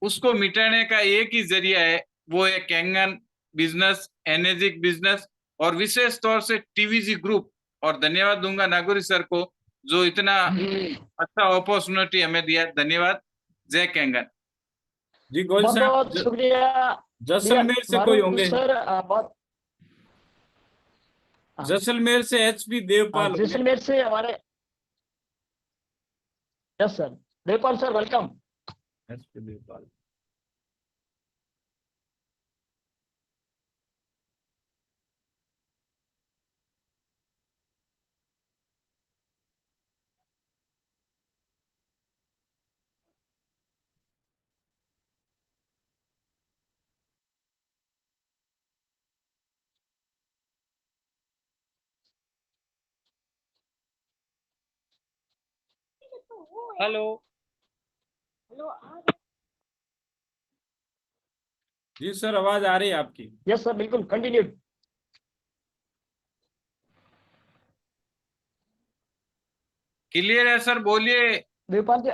उसको मिटाने का एक ही जरिया है, वो है कैंगन बिजनेस, एनर्जिक बिजनेस और विशेष तौर से टीवीजी ग्रुप। और धन्यवाद दूंगा नागौरी सर को जो इतना अच्छा अपॉर्चुनिटी हमें दिया। धन्यवाद। जय कैंगन। जी गोयल बहुत साहब, बहुत शुक्रिया जैसलमेर से कोई होंगे? सर बहुत जैसलमेर से एचपी देवपाल होंगे। जैसलमेर से हमारे, yes sir, Devpal sir welcome. HP Devpal. Hello. जी सर, आवाज आ रही है आपकी। यस सर, बिल्कुल कंटिन्यू। क्लियर है सर, बोलिए। देवपाल जी,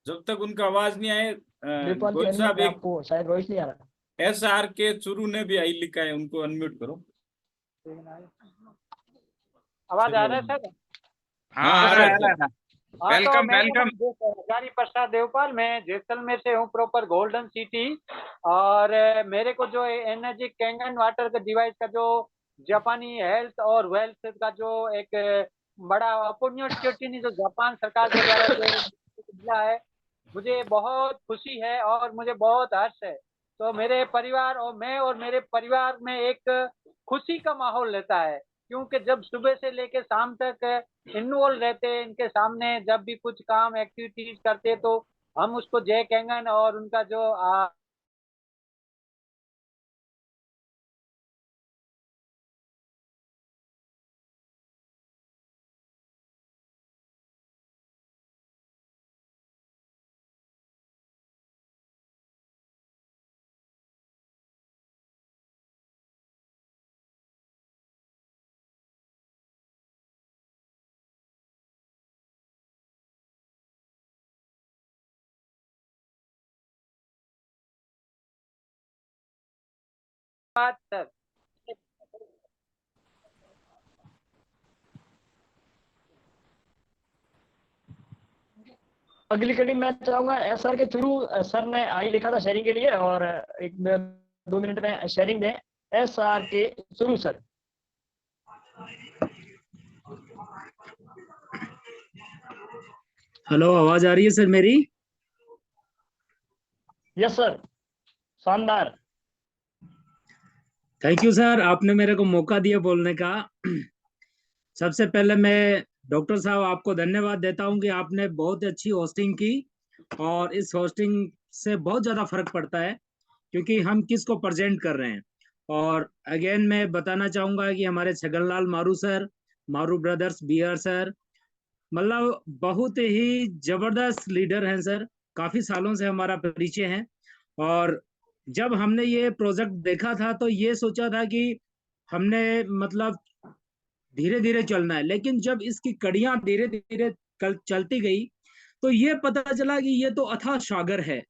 जब तक उनका आवाज नहीं आए, देवपाल जी गोयल अनम्यूट साहब, में, एक आपको शायद वॉइस नहीं आ रहा। SR के चुरू ने भी आई लिखा है, उनको अनम्यूट करो। आवाज आ रहा है सर? हाँ, हाँ, आ रहा है, आ सर। रहा है। हाँ, तो वेलकम मेरा वेलकम। नाम हजारी प्रसाद देवपाल, मैं जैसलमेर से हूँ, प्रॉपर गोल्डन सिटी। और मेरे को जो एनर्जी कैंगन वाटर का डिवाइस का जो जापानी हेल्थ और वेल्थ का जो एक बड़ा अपॉर्चुनिटी जो जापान सरकार के द्वारा जो मिला है, मुझे बहुत खुशी है और मुझे बहुत हर्ष है। तो मेरे परिवार और मैं और मेरे परिवार में एक खुशी का माहौल रहता है, क्योंकि जब सुबह से लेकर शाम तक इन्वॉल्व रहते हैं इनके सामने, जब भी कुछ काम एक्टिविटीज करते तो हम उसको जय कैंगन और उनका जो बात सर। अगली कड़ी मैं चाहूंगा SR के थ्रू, सर ने आई लिखा था शेयरिंग के लिए, और 1-2 मिनट में शेयरिंग दें SR के थ्रू सर। हेलो, आवाज आ रही है सर मेरी? यस सर, शानदार। थैंक यू सर, आपने मेरे को मौका दिया बोलने का। सबसे पहले मैं डॉक्टर साहब आपको धन्यवाद देता हूं कि आपने बहुत अच्छी होस्टिंग की और इस होस्टिंग से बहुत ज़्यादा फर्क पड़ता है क्योंकि हम किसको प्रेजेंट कर रहे हैं। और अगेन मैं बताना चाहूँगा कि हमारे छगनलाल मारू सर, मारू ब्रदर्स, BR सर, मतलब बहुत ही जबरदस्त लीडर हैं सर। काफ़ी सालों से हमारा परिचय है और जब हमने ये प्रोजेक्ट देखा था तो ये सोचा था कि हमने मतलब धीरे धीरे चलना है, लेकिन जब इसकी कड़ियां धीरे धीरे चलती गई तो ये पता चला कि ये तो अथाह सागर है।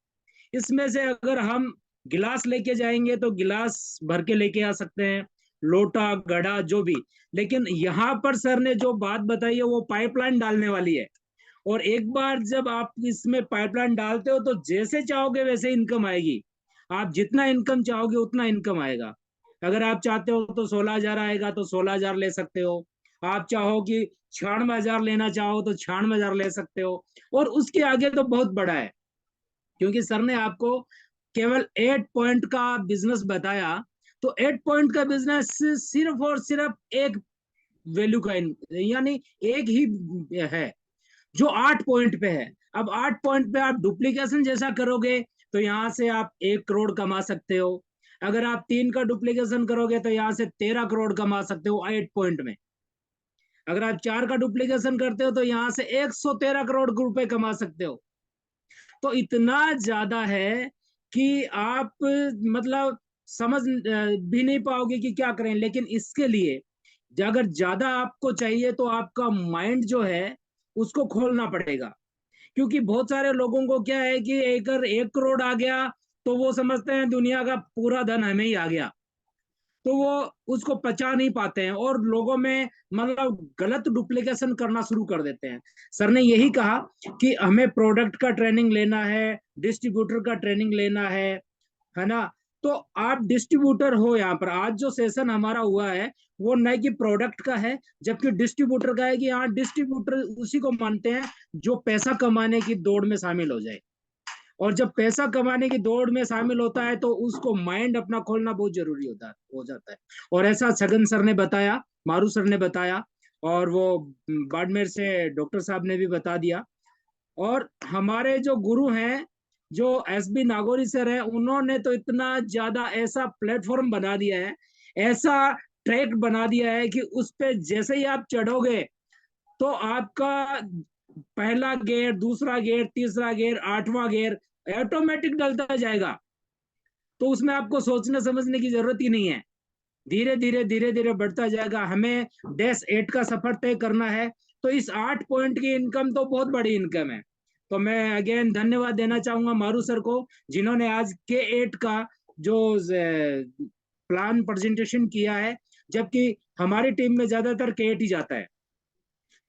इसमें से अगर हम गिलास लेके जाएंगे तो गिलास भर के लेके आ सकते हैं, लोटा घड़ा जो भी। लेकिन यहाँ पर सर ने जो बात बताई है वो पाइपलाइन डालने वाली है। और एक बार जब आप इसमें पाइपलाइन डालते हो तो जैसे चाहोगे वैसे इनकम आएगी। आप जितना इनकम चाहोगे उतना इनकम आएगा। अगर आप चाहते हो तो 16,000 आएगा तो 16,000 ले सकते हो। आप चाहो कि 96,000 लेना चाहो तो 96,000 ले सकते हो। और उसके आगे तो बहुत बड़ा है, क्योंकि सर ने आपको केवल 8 पॉइंट का बिजनेस बताया। तो 8 पॉइंट का बिजनेस सिर्फ और सिर्फ एक वैल्यू का यानी एक ही है जो 8 पॉइंट पे है। अब 8 पॉइंट पे आप डुप्लीकेशन जैसा करोगे तो यहाँ से आप 1 करोड़ कमा सकते हो। अगर आप 3 का डुप्लीकेशन करोगे तो यहाँ से 13 करोड़ कमा सकते हो 8 पॉइंट में। अगर आप 4 का डुप्लीकेशन करते हो तो यहाँ से 113 करोड़ रुपए कमा सकते हो। तो इतना ज्यादा है कि आप मतलब समझ भी नहीं पाओगे कि क्या करें। लेकिन इसके लिए अगर ज्यादा आपको चाहिए तो आपका माइंड जो है उसको खोलना पड़ेगा। क्योंकि बहुत सारे लोगों को क्या है कि अगर 1 करोड़ आ गया तो वो समझते हैं दुनिया का पूरा धन हमें ही आ गया, तो वो उसको पचा नहीं पाते हैं और लोगों में मतलब गलत डुप्लीकेशन करना शुरू कर देते हैं। सर ने यही कहा कि हमें प्रोडक्ट का ट्रेनिंग लेना है, डिस्ट्रीब्यूटर का ट्रेनिंग लेना है ना। तो आप डिस्ट्रीब्यूटर हो। यहाँ पर आज जो सेशन हमारा हुआ है वो न कि प्रोडक्ट का है, जबकि डिस्ट्रीब्यूटर का है कि यहाँ डिस्ट्रीब्यूटर उसी को मानते हैं जो पैसा कमाने की दौड़ में शामिल हो जाए। और जब पैसा कमाने की दौड़ में शामिल होता है तो उसको माइंड अपना खोलना बहुत जरूरी हो जाता है। और ऐसा छगन सर ने बताया, मारू सर ने बताया, और वो बाड़मेर से डॉक्टर साहब ने भी बता दिया। और हमारे जो गुरु हैं जो एसबी नागौरी सर है, उन्होंने तो इतना ज्यादा ऐसा प्लेटफॉर्म बना दिया है, ऐसा ट्रैक बना दिया है कि उस पे जैसे ही आप चढ़ोगे तो आपका पहला गियर, दूसरा गियर, तीसरा गियर, 8वां गियर ऑटोमेटिक डलता जाएगा। तो उसमें आपको सोचने समझने की जरूरत ही नहीं है। धीरे धीरे धीरे धीरे बढ़ता जाएगा। हमें डैश 8 का सफर तय करना है। तो इस 8 पॉइंट की इनकम तो बहुत बड़ी इनकम है। तो मैं अगेन धन्यवाद देना चाहूंगा मारू सर को, जिन्होंने आज K8 का जो प्लान प्रेजेंटेशन किया है, जबकि हमारी टीम में ज्यादातर K8 ही जाता है।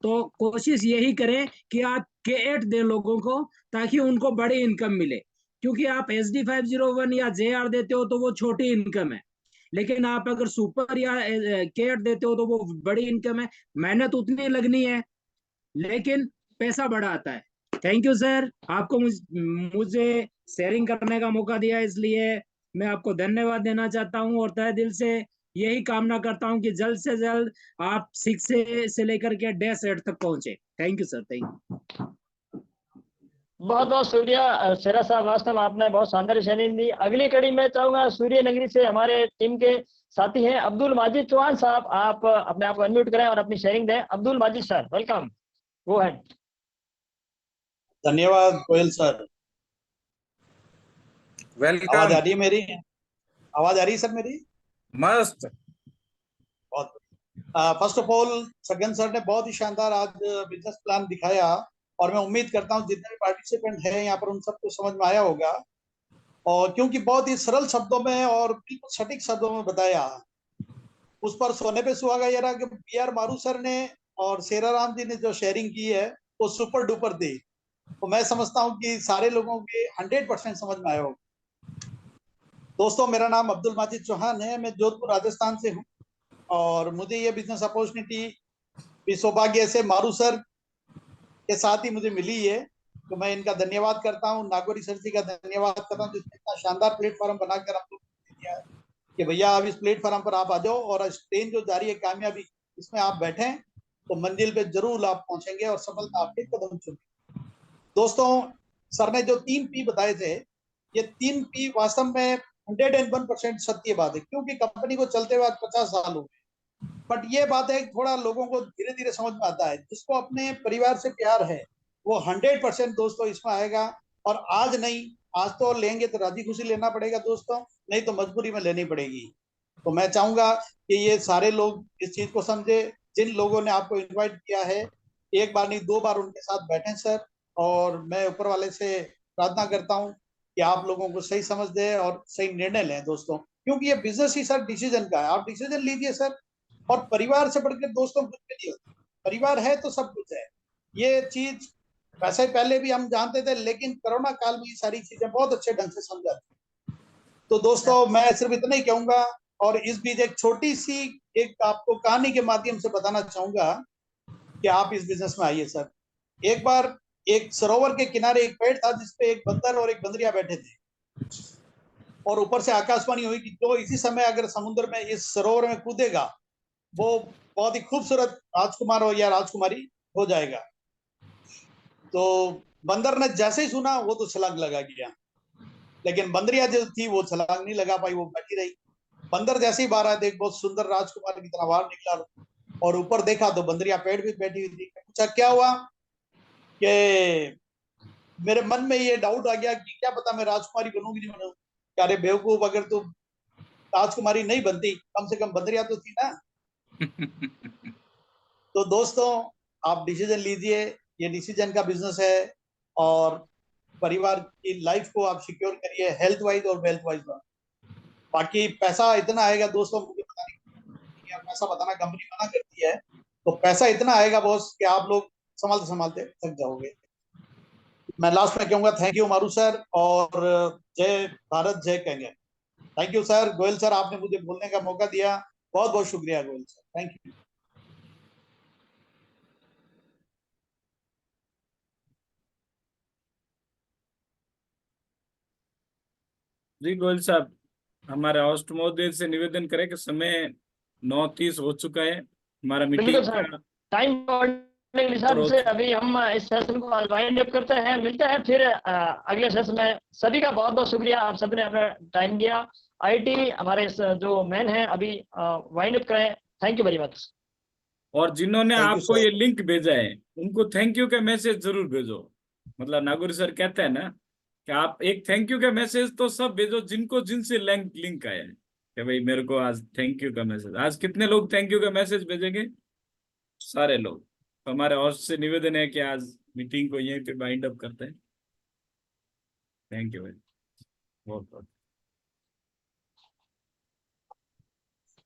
तो कोशिश यही करें कि आप K8 दें लोगों को, ताकि उनको बड़ी इनकम मिले। क्योंकि आप SD501 या JR देते हो तो वो छोटी इनकम है, लेकिन आप अगर सुपर या K8 देते हो तो वो बड़ी इनकम है। मेहनत उतनी लगनी है लेकिन पैसा बड़ा आता है। थैंक यू सर, आपको मुझे शेयरिंग करने का मौका दिया, इसलिए मैं आपको धन्यवाद देना चाहता हूं। और तहे दिल से यही कामना करता हूं कि जल्द से जल्द आप 6 से लेकर के डैश 8 तक पहुंचे। Thank you sir, thank you. बहुत बहुत शुक्रिया शेरा साहब, वास्तव में आपने बहुत शानदार शेयरिंग दी। अगली कड़ी में चाहूंगा सूर्य नगरी से हमारे टीम के साथी हैं अब्दुल माजिद चौहान साहब, आप अपने आप को अनम्यूट करें और अपनी शेयरिंग दें। Abdul Majid sir, welcome, go ahead. धन्यवाद गोयल सर। आवाज आ वेलकम। रही है मेरी? आवाज आ रही है सर मेरी? मस्त। बहुत। First of all Chhagan sir ने बहुत ही शानदार आज बिजनेस प्लान दिखाया, और मैं उम्मीद करता हूं जितने भी पार्टिसिपेंट हैं यहाँ पर उन सबको समझ में आया होगा। और क्योंकि बहुत ही सरल शब्दों में और बिल्कुल सटीक शब्दों में बताया, उस पर सोने पे सुहागा ये रहा कि BR मारू सर ने और शेरा राम जी ने जो शेयरिंग की है वो सुपर डुपर थी। तो मैं समझता हूँ कि सारे लोगों के 100% समझ में आया होगा। दोस्तों, मेरा नाम अब्दुल माजिद चौहान है, मैं जोधपुर राजस्थान से हूँ, और मुझे ये बिजनेस अपॉर्चुनिटी भी सौभाग्य से मारू सर के साथ ही मुझे मिली है। तो मैं इनका धन्यवाद करता हूँ, नागौरी सर जी का धन्यवाद करता हूँ जिसने इतना शानदार प्लेटफॉर्म बनाकर हम लोग दिया है कि भैया आप इस प्लेटफॉर्म पर आप आ जाओ, और ट्रेन जो जा रही है कामयाबी, इसमें आप बैठें तो मंजिल पे जरूर आप पहुंचेंगे और सफलता आपके कदम चुमेंगे। दोस्तों, सर ने जो 3 P बताए थे, ये 3 P वास्तव में 101% सत्य बात है, क्योंकि कंपनी को चलते हुए 50 साल हो गए। बट ये बात है थोड़ा लोगों को धीरे धीरे समझ में आता है। जिसको अपने परिवार से प्यार है वो 100% दोस्तों इसमें आएगा। और आज नहीं, आज तो लेंगे तो राजी खुशी लेना पड़ेगा दोस्तों, नहीं तो मजबूरी में लेनी पड़ेगी। तो मैं चाहूंगा कि ये सारे लोग इस चीज को समझे। जिन लोगों ने आपको इनवाइट किया है, एक बार नहीं 2 बार उनके साथ बैठे सर, और मैं ऊपर वाले से प्रार्थना करता हूँ कि आप लोगों को सही समझ दे और सही निर्णय लें दोस्तों, क्योंकि ये बिजनेस ही सर डिसीजन का है। आप डिसीजन लीजिए सर, और परिवार से बढ़कर दोस्तों कुछ भी नहीं होता। परिवार है तो सब कुछ है। ये चीज वैसे पहले भी हम जानते थे, लेकिन कोरोना काल में ये सारी चीजें बहुत अच्छे ढंग से समझा। तो दोस्तों मैं सिर्फ इतना ही कहूंगा, और इस बीच एक छोटी सी एक आपको कहानी के माध्यम से बताना चाहूंगा कि आप इस बिजनेस में आइए सर। एक बार एक सरोवर के किनारे एक पेड़ था जिसपे एक बंदर और एक बंदरिया बैठे थे, और ऊपर से आकाशवाणी हुई कि जो इसी समय अगर समुद्र में इस सरोवर में कूदेगा वो बहुत ही खूबसूरत राजकुमार हो या राजकुमारी हो जाएगा। तो बंदर ने जैसे ही सुना वो तो छलांग लगा गया, लेकिन बंदरिया जो थी वो छलांग नहीं लगा पाई, वो बैठी रही। बंदर जैसे ही बाहर आया, देख बहुत सुंदर राजकुमार की तरह बाहर निकला, और ऊपर देखा तो बंदरिया पेड़ पे बैठी हुई थी। पूछा क्या हुआ, कि मेरे मन में ये डाउट आ गया कि क्या पता मैं राजकुमारी बनूंगी नहीं बनूंगी। अरे बेवकूफ, अगर तू राजकुमारी नहीं बनती कम से कम बंदरिया तो थी ना। तो दोस्तों आप डिसीजन लीजिए, ये डिसीजन का बिजनेस है, और परिवार की लाइफ को आप सिक्योर करिए, हेल्थ वाइज और वेल्थ वाइज। बाकी पैसा इतना आएगा दोस्तों, मुझे पता नहीं, या पैसा बताना कंपनी मना करती है, तो पैसा इतना आएगा बॉस कि आप लोग संभालते संभालते थक जाओगे। मैं लास्ट में कहूंगा थैंक यू मारू सर, और जय भारत जय केंगे। Thank you sir. Goyal sir आपने मुझे बोलने का मौका दिया, बहुत बहुत शुक्रिया गोयल सर, थैंक यू। जी गोयल साहब, हमारे होस्ट महोदय से निवेदन करें कि समय 9:30 हो चुका है, हमारा बिल्कुल मीटिंग सर, का टाइम के हिसाब से अभी हम इस सेशन को वाइंड अप करते हैं। मिलते हैं फिर अगले सेशन में। सभी का बहुत बहुत शुक्रिया, आप सबने अपना टाइम दिया। आईटी हमारे जो मैन है अभी वाइंड अप करें। Thank you very much. और जिन्होंने थैंक यू आपको सर। ये लिंक भेजा है उनको थैंक यू का मैसेज जरूर भेजो। मतलब नागौरी सर कहते हैं ना कि आप एक थैंक यू का मैसेज तो सब भेजो जिनको जिनसे लिंक आया है कि भाई मेरे को आज थैंक यू का मैसेज। आज कितने लोग थैंक यू का मैसेज भेजेंगे? सारे लोग। तो हमारे होस्ट से निवेदन है कि आज मीटिंग को यहीं पे बाइंड अप करते हैं। थैंक यू भाई, बहुत बहुत।